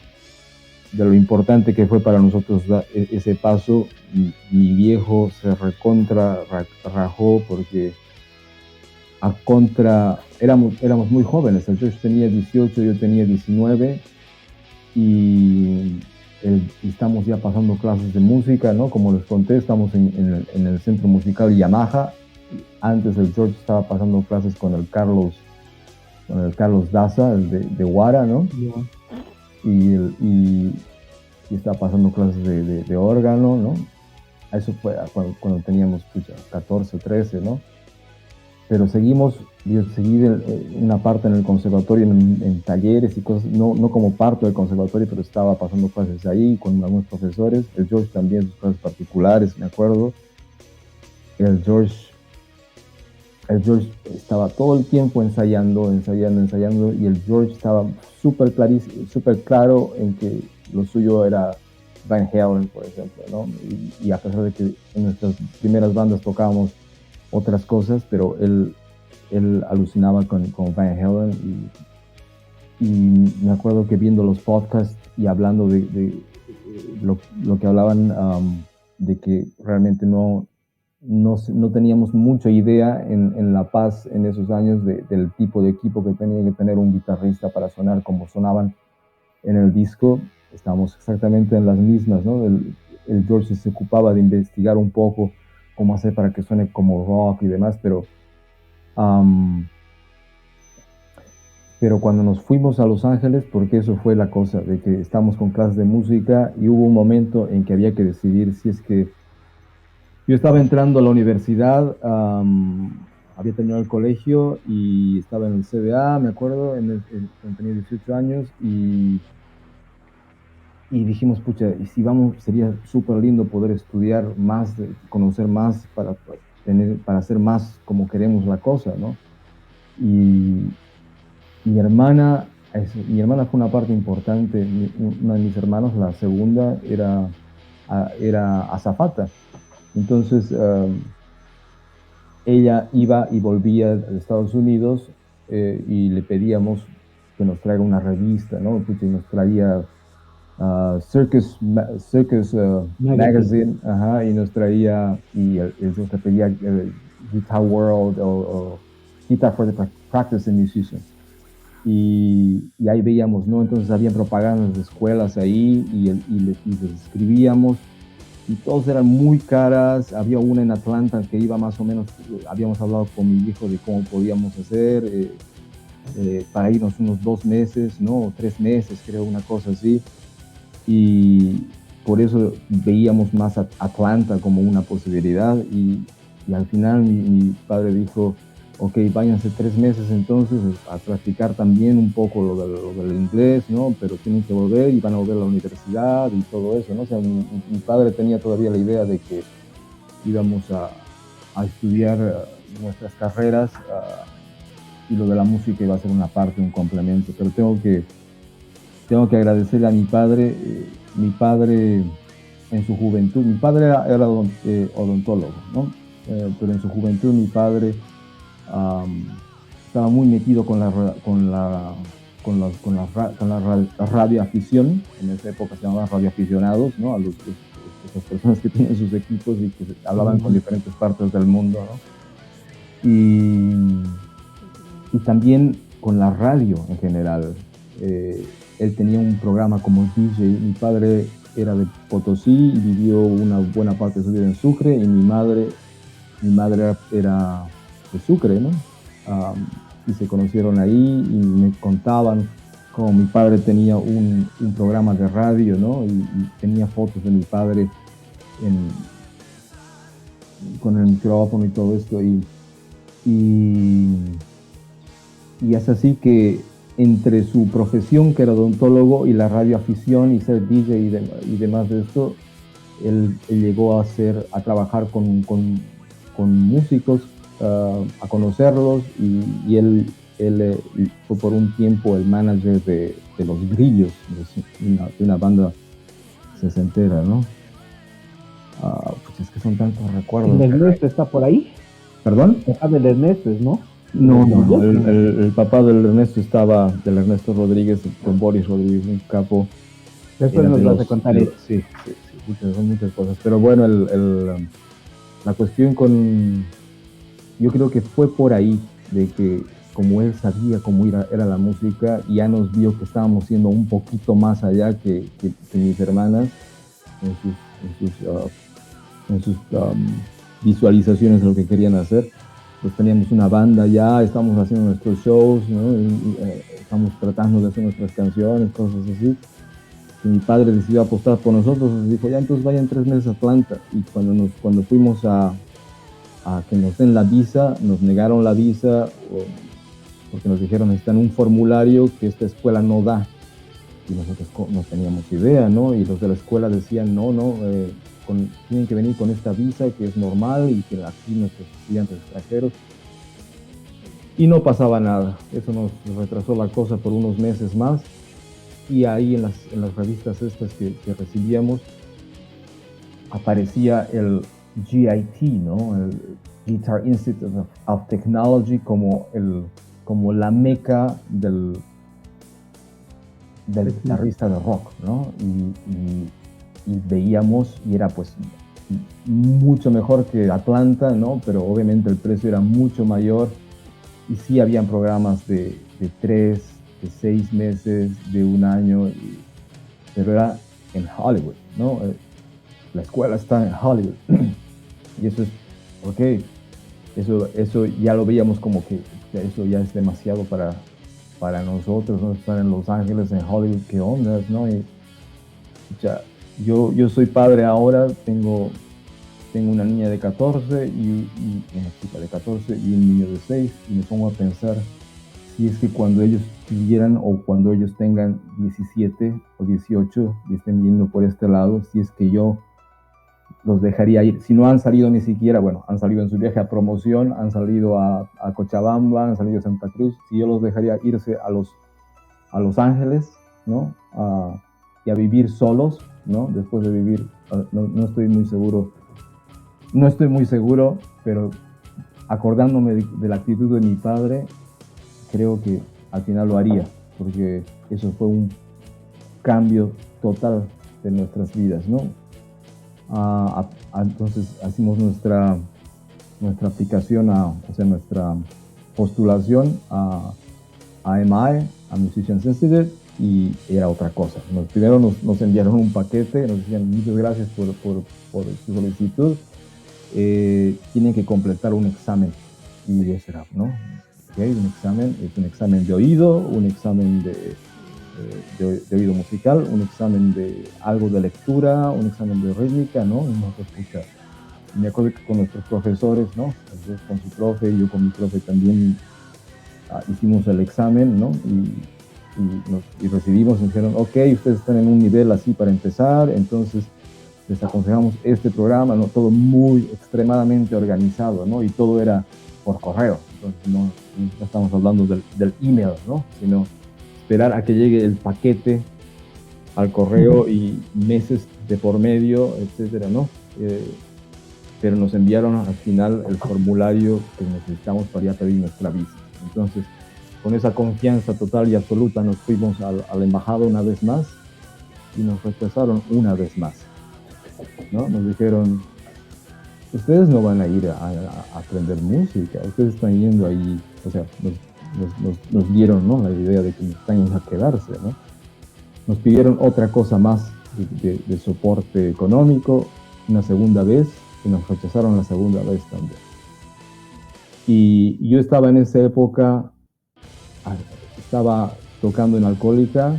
de lo importante que fue para nosotros ese paso. Mi viejo se rajó porque éramos muy jóvenes. El George tenía 18, yo tenía 19, y estamos ya pasando clases de música, ¿no? Como les conté, estamos en el centro musical Yamaha. Antes el George estaba pasando clases con el Carlos Daza, el de Guara, ¿no? Y estaba pasando clases de órgano, ¿no? Eso fue cuando teníamos 14 o 13, ¿no? Pero yo seguí una parte en el conservatorio, en talleres y cosas, no como parte del conservatorio, pero estaba pasando clases ahí con algunos profesores. El George también, sus clases particulares, me acuerdo. El George estaba todo el tiempo ensayando, y el George estaba súper claro en que lo suyo era Van Halen, por ejemplo, ¿no? Y a pesar de que en nuestras primeras bandas tocábamos otras cosas, pero él alucinaba con Van Halen, y me acuerdo que viendo los podcasts y hablando de lo que hablaban, de que realmente no teníamos mucha idea en La Paz en esos años del tipo de equipo que tenía que tener un guitarrista para sonar como sonaban en el disco. Estábamos exactamente en las mismas, ¿no? El George se ocupaba de investigar un poco cómo hacer para que suene como rock y demás, pero cuando nos fuimos a Los Ángeles, porque eso fue la cosa, de que estábamos con clases de música y hubo un momento en que había que decidir si es que yo estaba entrando a la universidad, había terminado el colegio y estaba en el CBA, me acuerdo, cuando tenía 18 años, y dijimos, pucha, y si vamos, sería súper lindo poder estudiar más, conocer más para hacer más como queremos la cosa, ¿no? Y mi hermana fue una parte importante. Una de mis hermanos, la segunda, era azafata. Entonces, ella iba y volvía de Estados Unidos, y le pedíamos que nos traiga una revista, ¿no? Y nos traía Circus Magazine, y nos traía, y nos pedía Guitar World o Guitar for the Practicing Musician. Y ahí veíamos, ¿no? Entonces habían propagandas de escuelas ahí, y les escribíamos, y todas eran muy caras. Había una en Atlanta que iba más o menos, habíamos hablado con mi hijo de cómo podíamos hacer para irnos unos 2 meses, ¿no? 3 meses, creo, una cosa así. Y por eso veíamos más a Atlanta como una posibilidad, y al final mi padre dijo, ok, váyanse 3 meses entonces a practicar también un poco lo del inglés, ¿no? Pero tienen que volver, y van a volver a la universidad y todo eso, ¿no? O sea, mi padre tenía todavía la idea de que íbamos a estudiar nuestras carreras, y lo de la música iba a ser una parte, un complemento. Pero tengo que agradecerle a mi padre. Mi padre, en su juventud, mi padre era odontólogo, ¿no? Pero en su juventud mi padre estaba muy metido con la radioafición. En esa época se llamaban radioaficionados, ¿no? A esas personas que tienen sus equipos y que hablaban con diferentes partes del mundo, ¿no? Y también con la radio en general. Él tenía un programa como DJ. Mi padre era de Potosí y vivió una buena parte de su vida en Sucre, y mi madre era de Sucre, ¿no? Y se conocieron ahí, y me contaban como mi padre tenía un programa de radio, ¿no? Y tenía fotos de mi padre con el micrófono y todo esto. Y es así que entre su profesión, que era odontólogo, y la radioafición y ser DJ y demás de esto, él llegó a trabajar con músicos, a conocerlos, y él fue por un tiempo el manager de Los Grillos, de una banda sesentera, ¿no? Pues es que son tantos recuerdos. ¿El Ernesto está por ahí? ¿Perdón? El Ernesto, ¿no? No. El papá del Ernesto Rodríguez, don Boris Rodríguez, un capo. Después nos vas a contar eso. Sí, son muchas cosas. Pero bueno, la cuestión yo creo que fue por ahí, de que como él sabía cómo era la música, ya nos vio que estábamos siendo un poquito más allá que mis hermanas en sus visualizaciones de lo que querían hacer. Pues teníamos una banda ya, estamos haciendo nuestros shows, ¿no? Estamos tratando de hacer nuestras canciones, cosas así. Y mi padre decidió apostar por nosotros, nos dijo, ya entonces vayan 3 meses a Atlanta. Y cuando fuimos a que nos den la visa, nos negaron la visa, porque nos dijeron, necesitan un formulario que esta escuela no da. Y nosotros no teníamos idea, ¿no? Y los de la escuela decían, tienen que venir con esta visa, que es normal, y que aquí nuestros estudiantes extranjeros. Y no pasaba nada. Eso nos retrasó la cosa por unos meses más. Y ahí en las revistas estas que recibíamos, aparecía el GIT, ¿no? El Guitar Institute of Technology, como la meca del guitarrista de rock, ¿no? Y veíamos, y era pues mucho mejor que Atlanta, ¿no? Pero obviamente el precio era mucho mayor, y sí habían programas de 3, de 6 meses, de 1 año, pero era en Hollywood, ¿no? La escuela está en Hollywood. Y eso es, ok, eso ya lo veíamos como que eso ya es demasiado para nosotros, ¿no? Estar en Los Ángeles, en Hollywood, ¿qué onda, no? Y, yo soy padre ahora, tengo una niña de 14 y una chica de 14 y un niño de 6, y me pongo a pensar si es que cuando ellos tuvieran, o cuando ellos tengan 17 o 18 y estén yendo por este lado, si es que yo los dejaría ir. Si no han salido ni siquiera, bueno, han salido en su viaje a promoción, han salido a Cochabamba, han salido a Santa Cruz, si yo los dejaría irse a Los Ángeles, ¿no? Y a vivir solos, ¿no? Después de vivir, no estoy muy seguro, pero acordándome de la actitud de mi padre, creo que al final lo haría, porque eso fue un cambio total de nuestras vidas, ¿no? Entonces hicimos nuestra aplicación, nuestra postulación a AMI, a Musicians Institute, y era otra cosa. Primero nos enviaron un paquete, nos decían muchas gracias por su solicitud, tienen que completar un examen, y eso era, ¿no? Okay, un examen, es un examen de oído, un examen de oído musical, un examen de algo de lectura, un examen de rítmica, ¿no? Y nosotros, me acuerdo que con nuestros profesores, ¿no? Entonces, con su profe y yo con mi profe también hicimos el examen, ¿no? Y recibimos, y dijeron, ok, ustedes están en un nivel así para empezar, entonces les aconsejamos este programa, ¿no? Todo muy extremadamente organizado, ¿no? Y todo era por correo, entonces no estamos hablando del email, ¿no? Sino esperar a que llegue el paquete al correo, y meses de por medio, etcétera, ¿no? Pero nos enviaron al final el formulario que necesitamos para ya pedir nuestra visa. Entonces, con esa confianza total y absoluta, nos fuimos a la embajada una vez más, y nos rechazaron una vez más, ¿no? Nos dijeron, ustedes no van a ir a aprender música, ustedes están yendo ahí, o sea, nos dieron, ¿no?, la idea de que están a quedarse, ¿no? Nos pidieron otra cosa más de soporte económico una segunda vez, y nos rechazaron la segunda vez también. Y yo estaba en esa época, estaba tocando en Alcohólica,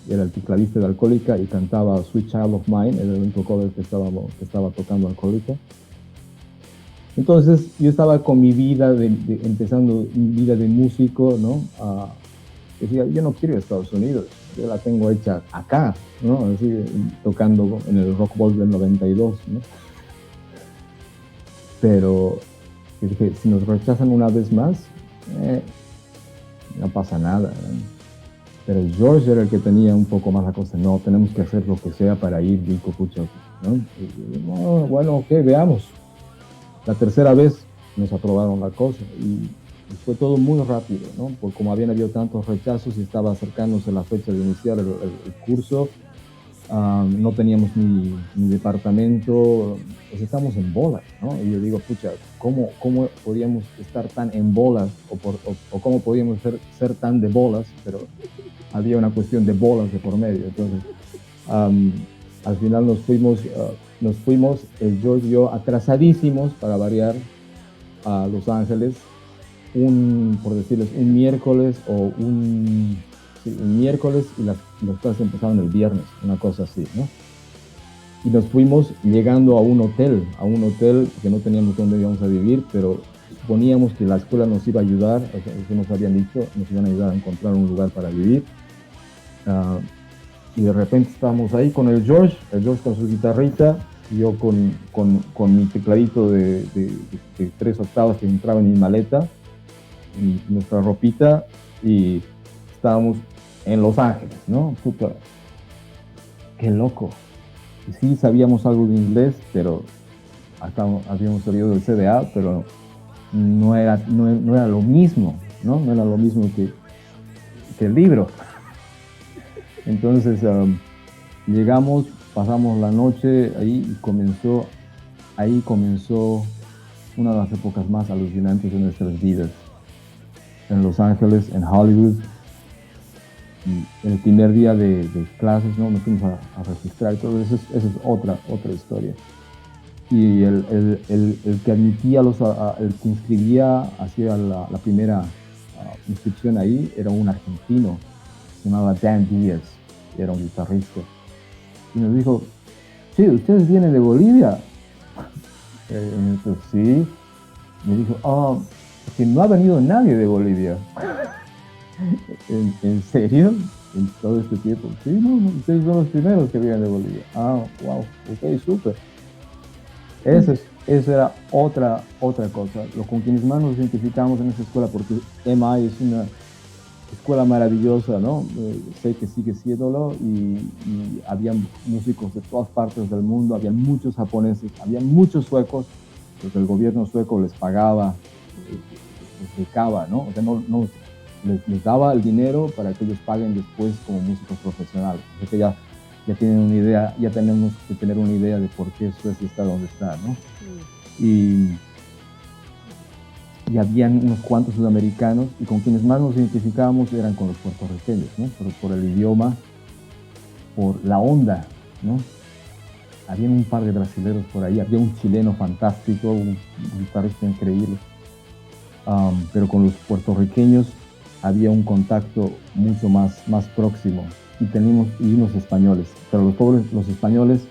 era el tecladista de Alcohólica y cantaba Sweet Child of Mine, era el único cover que estaba tocando Alcohólica. Entonces yo estaba con mi vida, empezando mi vida de músico, ¿no? Decía, yo no quiero ir a Estados Unidos, yo la tengo hecha acá, ¿no? Así, tocando en el Rock Bowl del 92, ¿no? Pero dije, si nos rechazan una vez más, no pasa nada, ¿no? Pero George era el que tenía un poco más la cosa. No, tenemos que hacer lo que sea para ir, Vico, pucha, ¿no? No, bueno, ok, veamos. La tercera vez nos aprobaron la cosa y fue todo muy rápido, ¿no? Porque como habían habido tantos rechazos y estaba acercándose la fecha de iniciar el curso, no teníamos ni departamento, pues estamos en bolas, ¿no? Y yo digo, pucha, ¿cómo podíamos estar tan en bolas o cómo podíamos ser tan de bolas? Pero había una cuestión de bolas de por medio. Entonces, al final nos fuimos, el George y yo, atrasadísimos para variar a Los Ángeles, por decirles, un miércoles un miércoles y las clases empezaban el viernes, una cosa así, ¿no? Y nos fuimos llegando a un hotel que no teníamos dónde íbamos a vivir, pero suponíamos que la escuela nos iba a ayudar, eso nos habían dicho, nos iban a ayudar a encontrar un lugar para vivir. Y de repente estábamos ahí con el George con su guitarrita, y yo con mi tecladito de 3 octavas que entraba en mi maleta, y nuestra ropita, y estábamos en Los Ángeles, ¿no? Puta, qué loco. Y sí sabíamos algo de inglés, pero hasta habíamos salido del CDA, pero no era lo mismo, ¿no? No era lo mismo que el libro. Entonces llegamos, pasamos la noche ahí y comenzó una de las épocas más alucinantes de nuestras vidas. En Los Ángeles, en Hollywood. Y el primer día de clases, ¿no? Nos fuimos a registrar y todo eso. Esa es otra historia. Y el que admitía el que inscribía, hacía la primera inscripción ahí, era un argentino, se llamaba Dan Díaz, era un guitarrista. Y nos dijo, sí, ¿ustedes vienen de Bolivia? Entonces, sí. Me dijo, que no ha venido nadie de Bolivia. ¿En serio? ¿En todo este tiempo? Sí, no, ustedes son los primeros que vienen de Bolivia. Wow, ok, súper. Eso era otra cosa. Lo con quienes más nos identificamos en esa escuela, porque MI es una escuela maravillosa, ¿no? Sé que sigue siéndolo, y había músicos de todas partes del mundo, había muchos japoneses, había muchos suecos, porque el gobierno sueco les pagaba, les becaba, ¿no? O sea, les daba el dinero para que ellos paguen después como músicos profesionales. Así que ya tienen una idea, ya tenemos que tener una idea de por qué Suecia está donde está, ¿no? Y habían unos cuantos sudamericanos, y con quienes más nos identificábamos eran con los puertorriqueños, ¿no? Por el idioma, por la onda, ¿no? Habían un par de brasileños por ahí, había un chileno fantástico, un guitarrista increíble, pero con los puertorriqueños había un contacto mucho más próximo, y unos españoles, pero los españoles,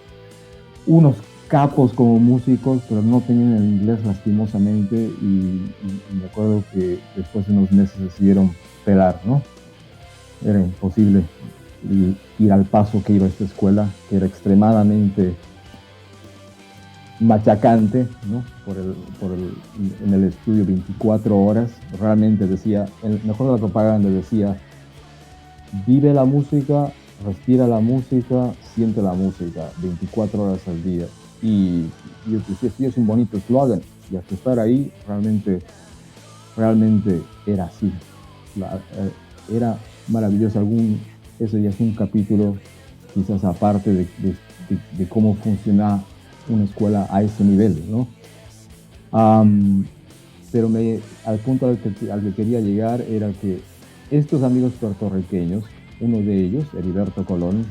unos capos como músicos, pero no tenían el inglés lastimosamente, y me acuerdo que después de unos meses decidieron pelar, ¿no? Era imposible ir al paso que iba a esta escuela, que era extremadamente machacante, ¿no? En el estudio 24 horas, realmente decía, el mejor de la propaganda decía, vive la música, respira la música, siente la música, 24 horas al día. Y yo decía, sí, es un bonito eslogan, y hasta estar ahí, realmente era así. Era maravilloso. Eso ya es un capítulo quizás aparte de cómo funciona una escuela a ese nivel, ¿no? Pero al punto al que quería llegar era que estos amigos puertorriqueños, uno de ellos, Heriberto Colón,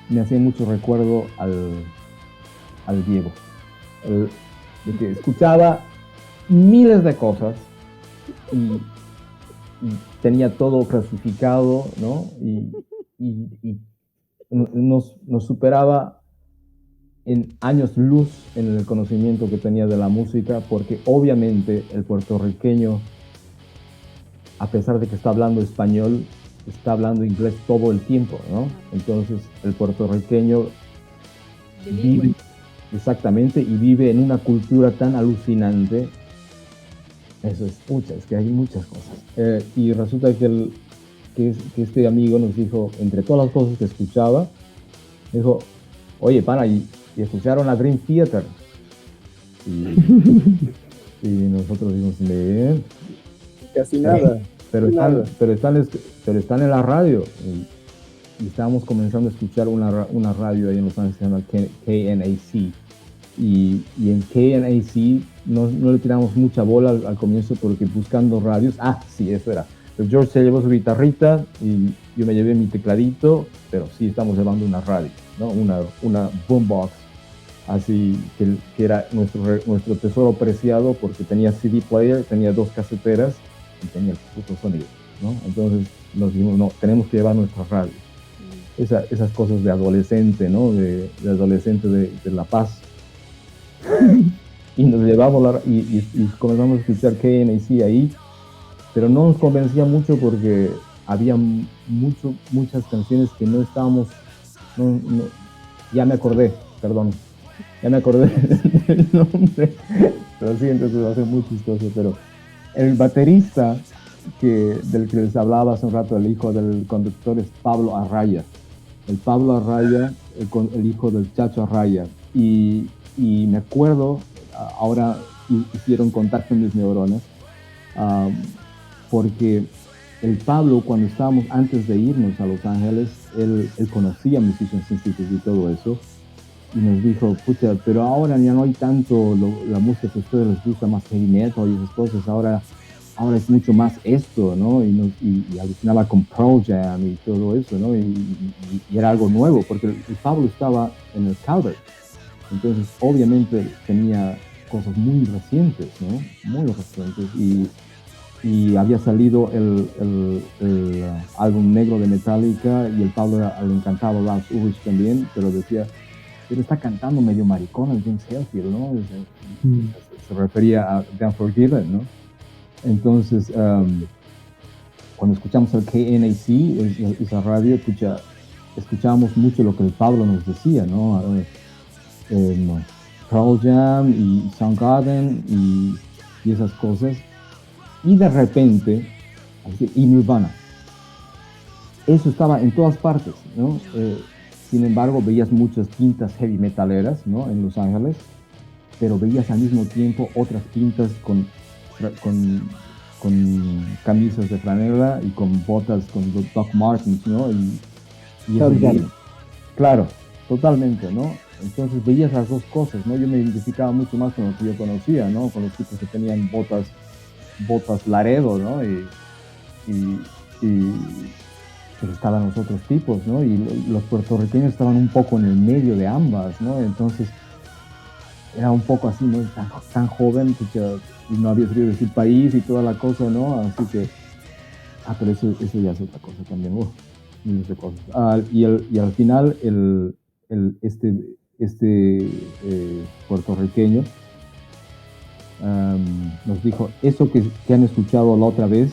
me hacía mucho recuerdo al Diego, de que escuchaba miles de cosas, y tenía todo clasificado, ¿no? Y nos superaba en años luz en el conocimiento que tenía de la música, porque obviamente el puertorriqueño, a pesar de que está hablando español, está hablando inglés todo el tiempo, ¿no? Entonces el puertorriqueño vive, exactamente, y vive en una cultura tan alucinante. Eso es que hay muchas cosas. Y resulta que este amigo nos dijo, entre todas las cosas que escuchaba, dijo, oye, pana, y escucharon a Dream Theater. Y nosotros dijimos, bien. Casi nada. Pero están en la radio. Y estábamos comenzando a escuchar una radio ahí en Los Ángeles que se llama KNAC. Y en KNAC no le tiramos mucha bola al comienzo porque buscando radios, sí, eso era. Pero George se llevó su guitarrita y yo me llevé mi tecladito, pero sí estamos llevando una radio, ¿no? Una boombox, así que era nuestro tesoro preciado porque tenía CD player, tenía 2 caseteras y tenía el puto sonido, ¿no? Entonces nos dijimos, no, tenemos que llevar nuestra radio. Esas cosas de adolescente, ¿no? De adolescente de La Paz. Y nos llevamos y comenzamos a escuchar KNAC ahí, pero no nos convencía mucho porque había muchas canciones que no estábamos, ya me acordé del nombre, lo siento, eso va a ser muy chistoso, pero el baterista del que les hablaba hace un rato, el hijo del conductor, es Pablo Arraya. El Pablo Arraya, el hijo del Chacho Arraya. Y me acuerdo, ahora hicieron contacto en mis neuronas, porque el Pablo, cuando estábamos antes de irnos a Los Ángeles, él conocía Musicians Institute y todo eso, y nos dijo, pucha, pero ahora ya no hay tanto la música que a ustedes les gusta, más heavy metal y esas cosas, ahora es mucho más esto, ¿no? Y alucinaba con Pearl Jam y todo eso, ¿no? Y era algo nuevo, porque el Pablo estaba en el Calvert. Entonces, obviamente, tenía cosas muy recientes, ¿no? Muy recientes. Y había salido el álbum negro de Metallica y el Pablo le encantaba Lance Ulrich también, pero decía, pero está cantando medio maricón el James Hetfield, ¿no? Se refería a The Unforgiven, ¿no? Entonces, cuando escuchamos el KNAC, esa radio, escuchábamos mucho lo que el Pablo nos decía, ¿no? Pearl Jam y Soundgarden y esas cosas. Y de repente, y Nirvana. Eso estaba en todas partes, ¿no? Sin embargo, veías muchas pintas heavy metaleras, ¿no? En Los Ángeles, pero veías al mismo tiempo otras pintas con camisas de franela y con botas con Doc Martens, ¿no? Y claro, totalmente, ¿no? Entonces veías las dos cosas, ¿no? Yo me identificaba mucho más con lo que yo conocía, ¿no? Con los tipos que tenían botas Laredo, ¿no? Pero estaban los otros tipos, ¿no? Y los puertorriqueños estaban un poco en el medio de ambas, ¿no? Entonces era un poco así, ¿no? Tan joven, porque no había salido de su país y toda la cosa, ¿no? Así que, pero eso ya es otra cosa también, miles de cosas. Y al final, este puertorriqueño nos dijo, eso que han escuchado la otra vez,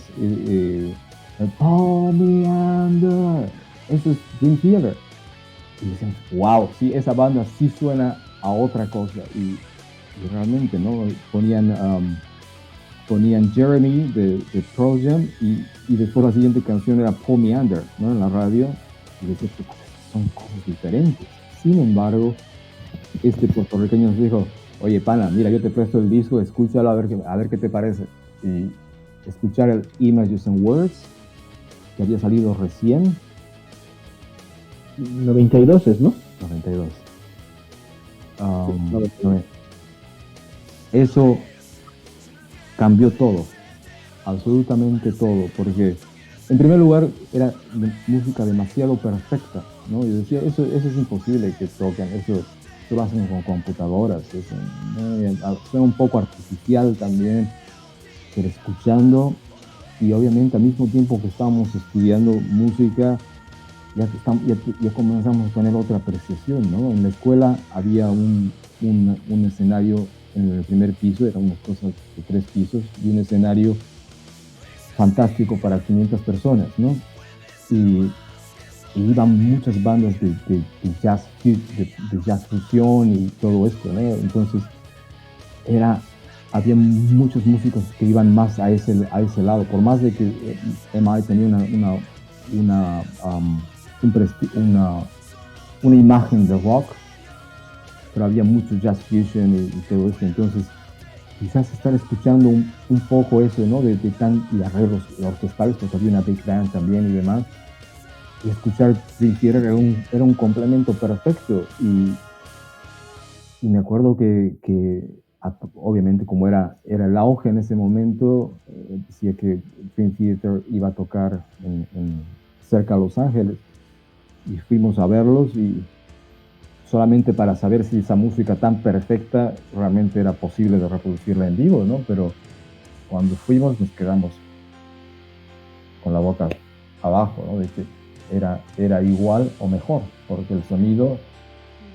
Paul Meander, eso es Dream Theater. Y decíamos, wow, sí, esa banda sí suena a otra cosa. Y realmente, ¿no? Ponían Jeremy de Pearl Jam y después la siguiente canción era Paul Meander, ¿no? En la radio. Y decíamos, son cosas diferentes. Sin embargo, este puertorriqueño nos dijo, oye, pana, mira, yo te presto el disco, escúchalo a ver qué te parece. Y escuchar el Images and Words, que había salido recién. 92 es, ¿no? 92. Eso cambió todo, absolutamente todo, porque en primer lugar era música demasiado perfecta, ¿no? Yo decía, eso es imposible que toquen, eso lo hacen con computadoras, eso, ¿no? Suena un poco artificial también, pero escuchando y obviamente al mismo tiempo que estábamos estudiando música, ya comenzamos a tener otra apreciación, ¿no? En la escuela había un escenario en el primer piso, eran unas cosas de 3 pisos, y un escenario fantástico para 500 personas, ¿no? Y iban muchas bandas de jazz fusión y todo esto, ¿no? Entonces había muchos músicos que iban más a ese lado, por más de que MI tenía una imagen de rock, pero había mucho jazz fusion y todo esto. Entonces quizás estar escuchando un poco eso, ¿no? Y arreglos orquestales, porque había una big band también y demás, y escuchar Dream Theater era un complemento perfecto. Y me acuerdo que obviamente, como era el auge en ese momento, decía que Dream Theater iba a tocar cerca de Los Ángeles, y fuimos a verlos, y solamente para saber si esa música tan perfecta realmente era posible de reproducirla en vivo, ¿no? Pero cuando fuimos nos quedamos con la boca abajo, ¿no? De que era igual o mejor, porque el sonido,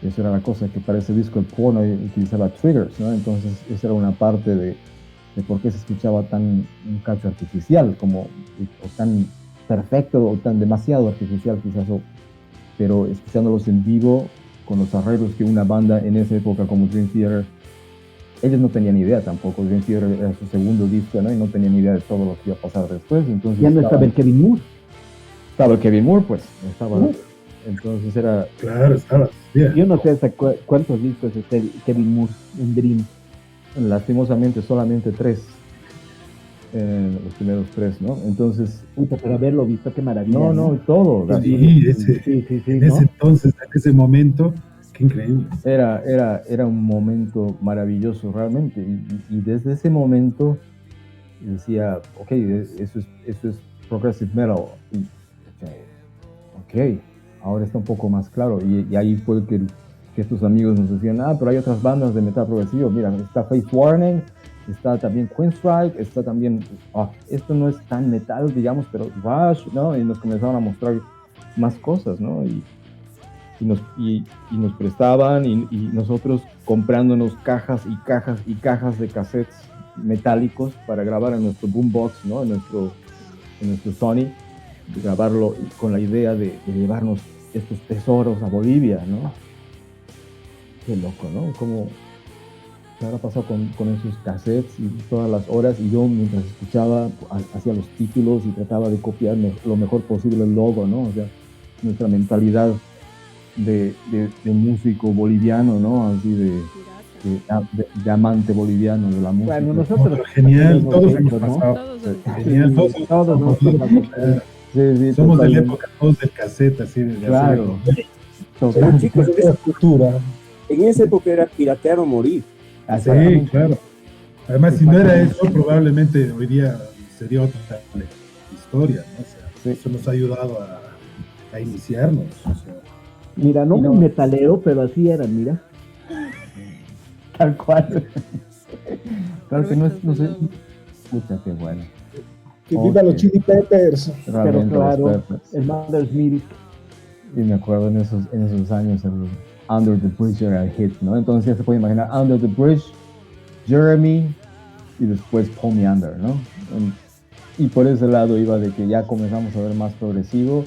eso era la cosa, que para ese disco el porno utilizaba triggers, ¿no? Entonces esa era una parte de por qué se escuchaba un cacho artificial, o tan perfecto, o tan demasiado artificial quizás, pero escuchándolos en vivo, con los arreglos que una banda en esa época como Dream Theater, ellos no tenían idea tampoco. Dream Theater era su segundo disco, ¿no? Y no tenían idea de todo lo que iba a pasar después. Entonces ya no estaba el Kevin Moore. Estaba el Kevin Moore, pues. Entonces era... Claro, estaba. Yeah. Yo no sé hasta cuántos discos está el Kevin Moore en Dream. Lastimosamente solamente 3. Los primeros 3, ¿no? Entonces... Puta, pero haberlo visto, qué maravilla. No, todo. Sí, en ese entonces, en ese momento, qué increíble. Era un momento maravilloso realmente, y desde ese momento decía, ok, eso es progressive metal, ok, ahora está un poco más claro, y ahí fue que estos amigos nos decían, pero hay otras bandas de metal progresivo, mira, está Faith Warning, está también Queenstrike, está también, esto no es tan metal, digamos, pero Rush, ¿no? Y nos comenzaron a mostrar más cosas, ¿no? Y nos prestaban, y nosotros comprándonos cajas y cajas y cajas de cassettes metálicos para grabar en nuestro boombox, ¿no? En nuestro Sony, grabarlo con la idea de llevarnos estos tesoros a Bolivia, ¿no? Qué loco, ¿no? Como ¿qué habrá pasado con esos cassettes y todas las horas? Y yo, mientras escuchaba, hacía los títulos y trataba de copiar lo mejor posible el logo, ¿no? O sea, nuestra mentalidad de músico boliviano, ¿no? Así de amante boliviano de la música. Bueno, nosotros... Genial, todos hemos pasado. Genial, todos. Sí, somos de la época, todos del cassette, así de claro. Pero chicos, Esa cultura. en esa época era piratear o morir. Sí, claro. Además, si no era eso, probablemente hoy día sería otra historia, ¿no? O sea, eso nos ha ayudado a iniciarnos. O sea. Mira, no muy metalero, pero así eran, mira. Tal cual. Claro que no sé. Pucha, qué bueno. Que viva los Chili Peppers. Pero claro, el Mother's Milk. Y me acuerdo en esos años, el Under the Bridge era el hit, ¿no? Entonces ya se puede imaginar Under the Bridge, Jeremy y después Paul Meander, ¿no? Y por ese lado iba de que ya comenzamos a ver más progresivo.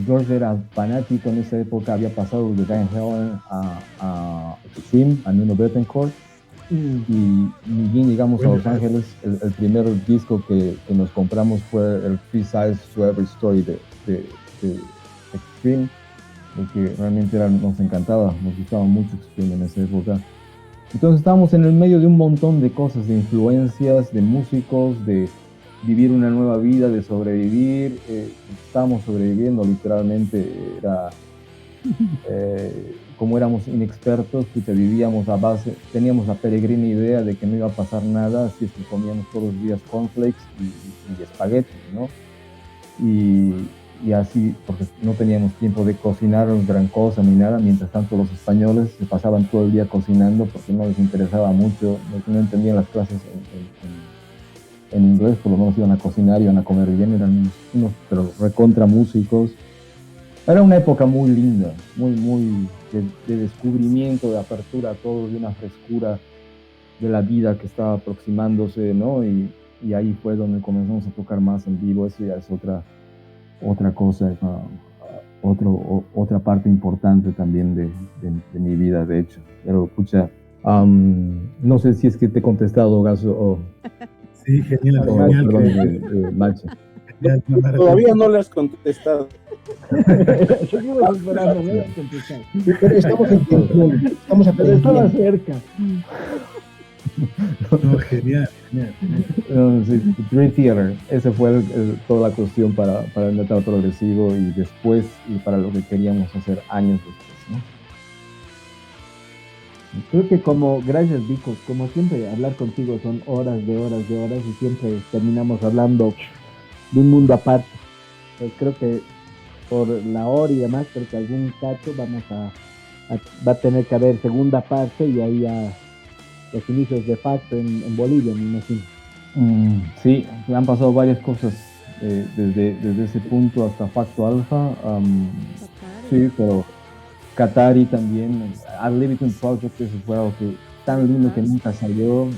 George era fanático en esa época, había pasado de Van Halen a Extreme, a Nuno Bettencourt, y ni bien llegamos a Los Ángeles, el primer disco que nos compramos fue el Free Size to Every Story de Extreme, porque realmente nos encantaba, nos gustaba mucho Extreme en esa época. Entonces estábamos en el medio de un montón de cosas, de influencias, de músicos, de vivir una nueva vida, de sobrevivir. Estábamos sobreviviendo literalmente. Como éramos inexpertos, vivíamos a base, teníamos la peregrina idea de que no iba a pasar nada si es que comíamos todos los días cornflakes y espaguetis, ¿no? Y así, porque no teníamos tiempo de cocinar gran cosa ni nada. Mientras tanto, los españoles se pasaban todo el día cocinando porque no les interesaba mucho, no entendían las clases en inglés, por lo menos iban a cocinar, iban a comer bien, eran unos pero recontra músicos. Era una época muy linda, muy de descubrimiento, de apertura a todo, de una frescura de la vida que estaba aproximándose, ¿no? Y ahí fue donde comenzamos a tocar más en vivo. Eso ya es otra cosa, otra parte importante también de mi vida, de hecho. Pero, pucha, no sé si es que te he contestado, Gaso, o... Sí, genial, o genial. perdón, Mache. Todavía no le has contestado. Seguimos esperando, no voy a contestar. Pero estamos en tensión, estamos a Pero estaba pendiente. cerca. No, genial, genial. Sí, Dream Theater, esa fue toda la cuestión para el metal progresivo y después, y para lo que queríamos hacer años después, ¿no? Creo que gracias Vico, como siempre hablar contigo son horas de horas de horas y siempre terminamos hablando de un mundo aparte. Pues creo que por la hora y demás, creo que algún cacho va a tener que haber segunda parte y ahí ya los inicios de facto en Bolivia, me imagino. Sí, han pasado varias cosas desde ese punto hasta Facto Alpha. Sí, pero Qatari también, Ad Libitum Project, eso fue algo tan lindo que nunca salió.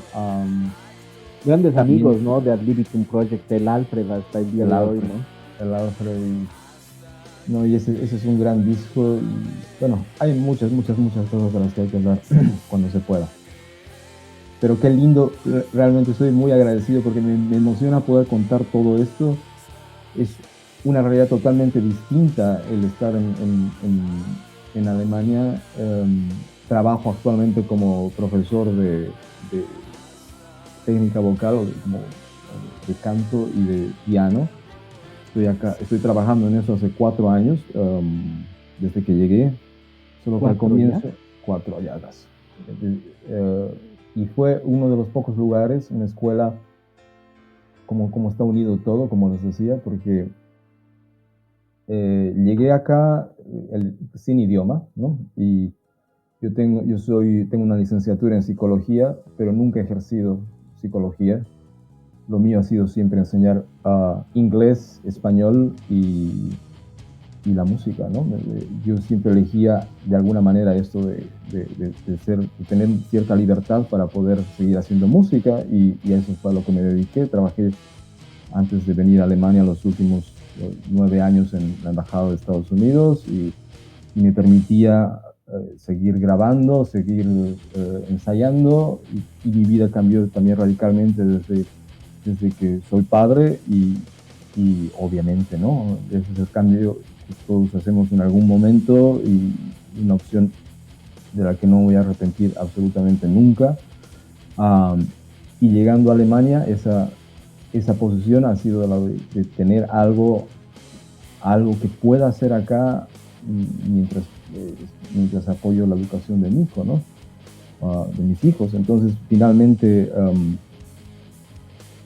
Grandes también, amigos, ¿no? De Ad Libitum Project, el Alfred hasta el día de hoy, ¿no? El Alfred, no, y ese es un gran disco. Y, bueno, hay muchas cosas de las que hay que hablar cuando se pueda. Pero qué lindo, realmente estoy muy agradecido porque me emociona poder contar todo esto. Es una realidad totalmente distinta el estar en Alemania. Trabajo actualmente como profesor de técnica vocal, como de canto y de piano. Estoy trabajando en eso hace 4 años, desde que llegué. Solo que al comienzo, 4 ya casi. Y fue uno de los pocos lugares, una escuela, como está unido todo, como les decía, porque llegué acá sin idioma, ¿no? Y yo tengo una licenciatura en psicología, pero nunca he ejercido psicología. Lo mío ha sido siempre enseñar inglés, español y la música, ¿no? Yo siempre elegía de alguna manera esto de tener cierta libertad para poder seguir haciendo música y a eso fue a lo que me dediqué. Trabajé antes de venir a Alemania los últimos 9 años en la Embajada de Estados Unidos y me permitía seguir grabando, seguir ensayando y mi vida cambió también radicalmente desde que soy padre y obviamente, ¿no? Ese es el cambio que todos hacemos en algún momento y una opción de la que no voy a arrepentir absolutamente nunca. Y llegando a Alemania, esa posición ha sido la de tener algo que pueda hacer acá mientras apoyo la educación de mi hijo, ¿no? De mis hijos. Entonces, finalmente,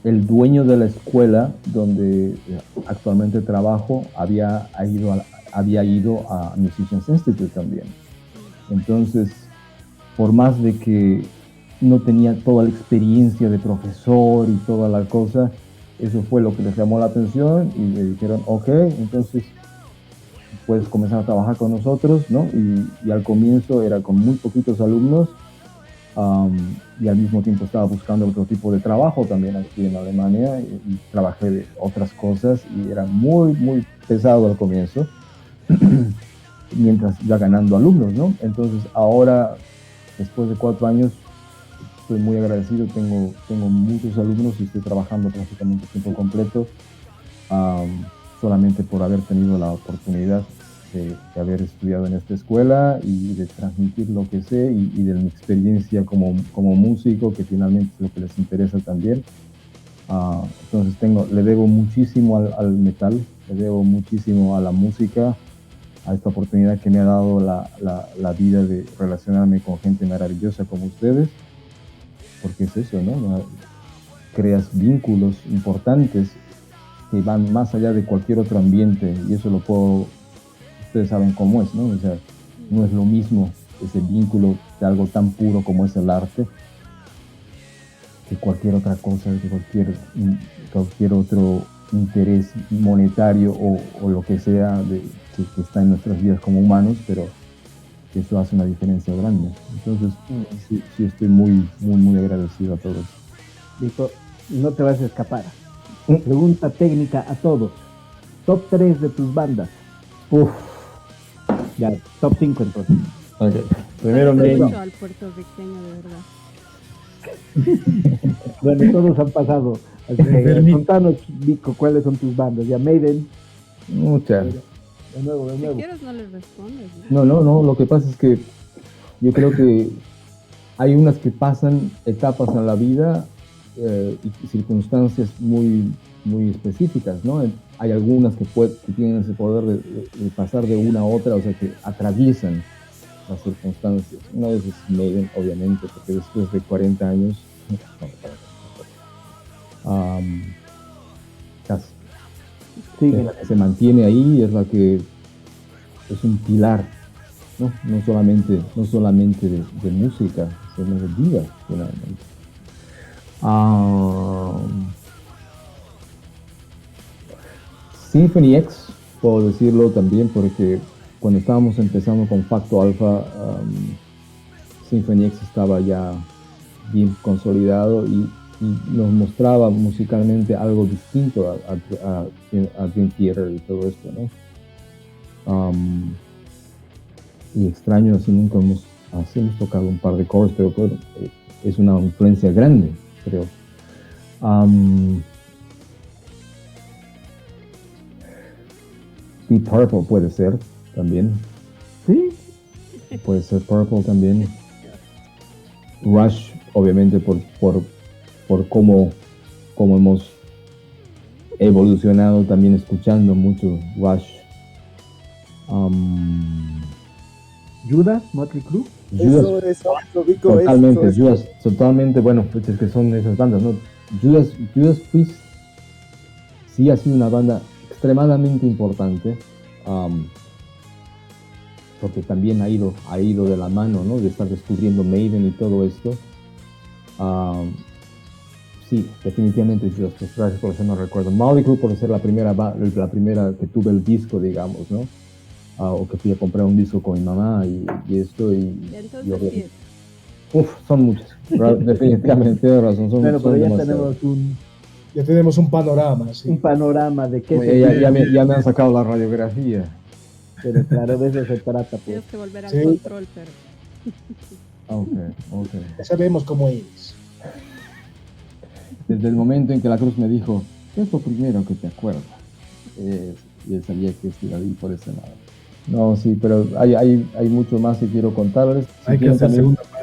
el dueño de la escuela donde actualmente trabajo había ido a Musicians Institute también. Entonces, por más de que no tenía toda la experiencia de profesor y toda la cosa, eso fue lo que les llamó la atención y le dijeron, ok, entonces puedes comenzar a trabajar con nosotros, ¿no? Y al comienzo era con muy poquitos alumnos. Y al mismo tiempo estaba buscando otro tipo de trabajo también aquí en Alemania y trabajé de otras cosas y era muy pesado al comienzo mientras iba ganando alumnos, ¿no? Entonces ahora, después de 4 años, estoy muy agradecido, tengo muchos alumnos y estoy trabajando prácticamente tiempo completo, solamente por haber tenido la oportunidad de haber estudiado en esta escuela y de transmitir lo que sé y de mi experiencia como músico, que finalmente es lo que les interesa también. Entonces le debo muchísimo al metal, le debo muchísimo a la música, a esta oportunidad que me ha dado la vida de relacionarme con gente maravillosa como ustedes, porque es eso, ¿no? Creas vínculos importantes que van más allá de cualquier otro ambiente y eso ustedes saben cómo es, ¿no? O sea, no es lo mismo ese vínculo de algo tan puro como es el arte que cualquier otra cosa, que cualquier otro interés monetario o lo que sea que está en nuestras vidas como humanos, pero eso hace una diferencia grande. Entonces, sí estoy muy, muy, muy agradecido a todos. Dijo, no te vas a escapar. Pregunta técnica a todos. Top 3 de tus bandas. Uf. Ya, top 5 entonces. Okay. Primero, Me Name. mucho al puertorriqueño, de verdad. Bueno, todos han pasado. Así que, Enfermito. contanos, Vico, cuáles son tus bandas. Ya, Maiden. Muchas. De nuevo. Si quieres, no les respondes. ¿no? No, lo que pasa es que yo creo que hay unas que pasan etapas en la vida y circunstancias muy, muy específicas, ¿no? Hay algunas que tienen ese poder de pasar de una a otra, o sea, que atraviesan las circunstancias. Una de esas es Maiden, obviamente, porque después de 40 años, casi, Sí, es la que se mantiene ahí, es la que es un pilar, ¿no? No solamente de música, sino de vida, finalmente. Symphony X, puedo decirlo también, porque cuando estábamos empezando con Facto Alpha, Symphony X estaba ya bien consolidado y nos mostraba musicalmente algo distinto a Dream Theater y todo esto, ¿no? Y extraño, así nunca hemos tocado un par de covers, pero bueno, es una influencia grande, creo. Deep Purple puede ser también. sí. Puede ser Purple también. Rush, obviamente, por cómo hemos evolucionado también escuchando mucho Rush. Judas, Motley Crue. Judas, Eso, Vico, totalmente, eso. Judas, totalmente, bueno, pues es que son esas bandas, ¿no? Judas Priest sí ha sido una banda extremadamente importante, porque también ha ido de la mano, ¿no? De estar descubriendo Maiden y todo esto. Sí, definitivamente Judas Priest, gracias por hacernos recuerdo. Motley Crue por ser la primera que tuve el disco, digamos, ¿no? O que fui a comprar un disco con mi mamá y esto y Entonces, 10. son muchas. Definitivamente tienes razón. Bueno, pero ya demasiadas. tenemos un panorama, sí. un panorama de qué Oye, ya me han sacado la radiografía. pero claro, de eso se trata, pues. Tienes que volver al Sí. control, pero. Ok. Ya sabemos cómo es. Desde el momento en que la cruz me dijo, ¿qué es lo primero que te acuerdas? Y sabía que estoy ahí por ese lado. No, sí, pero hay mucho más que quiero contarles. Si Hay que quieren hacer también, segunda parte.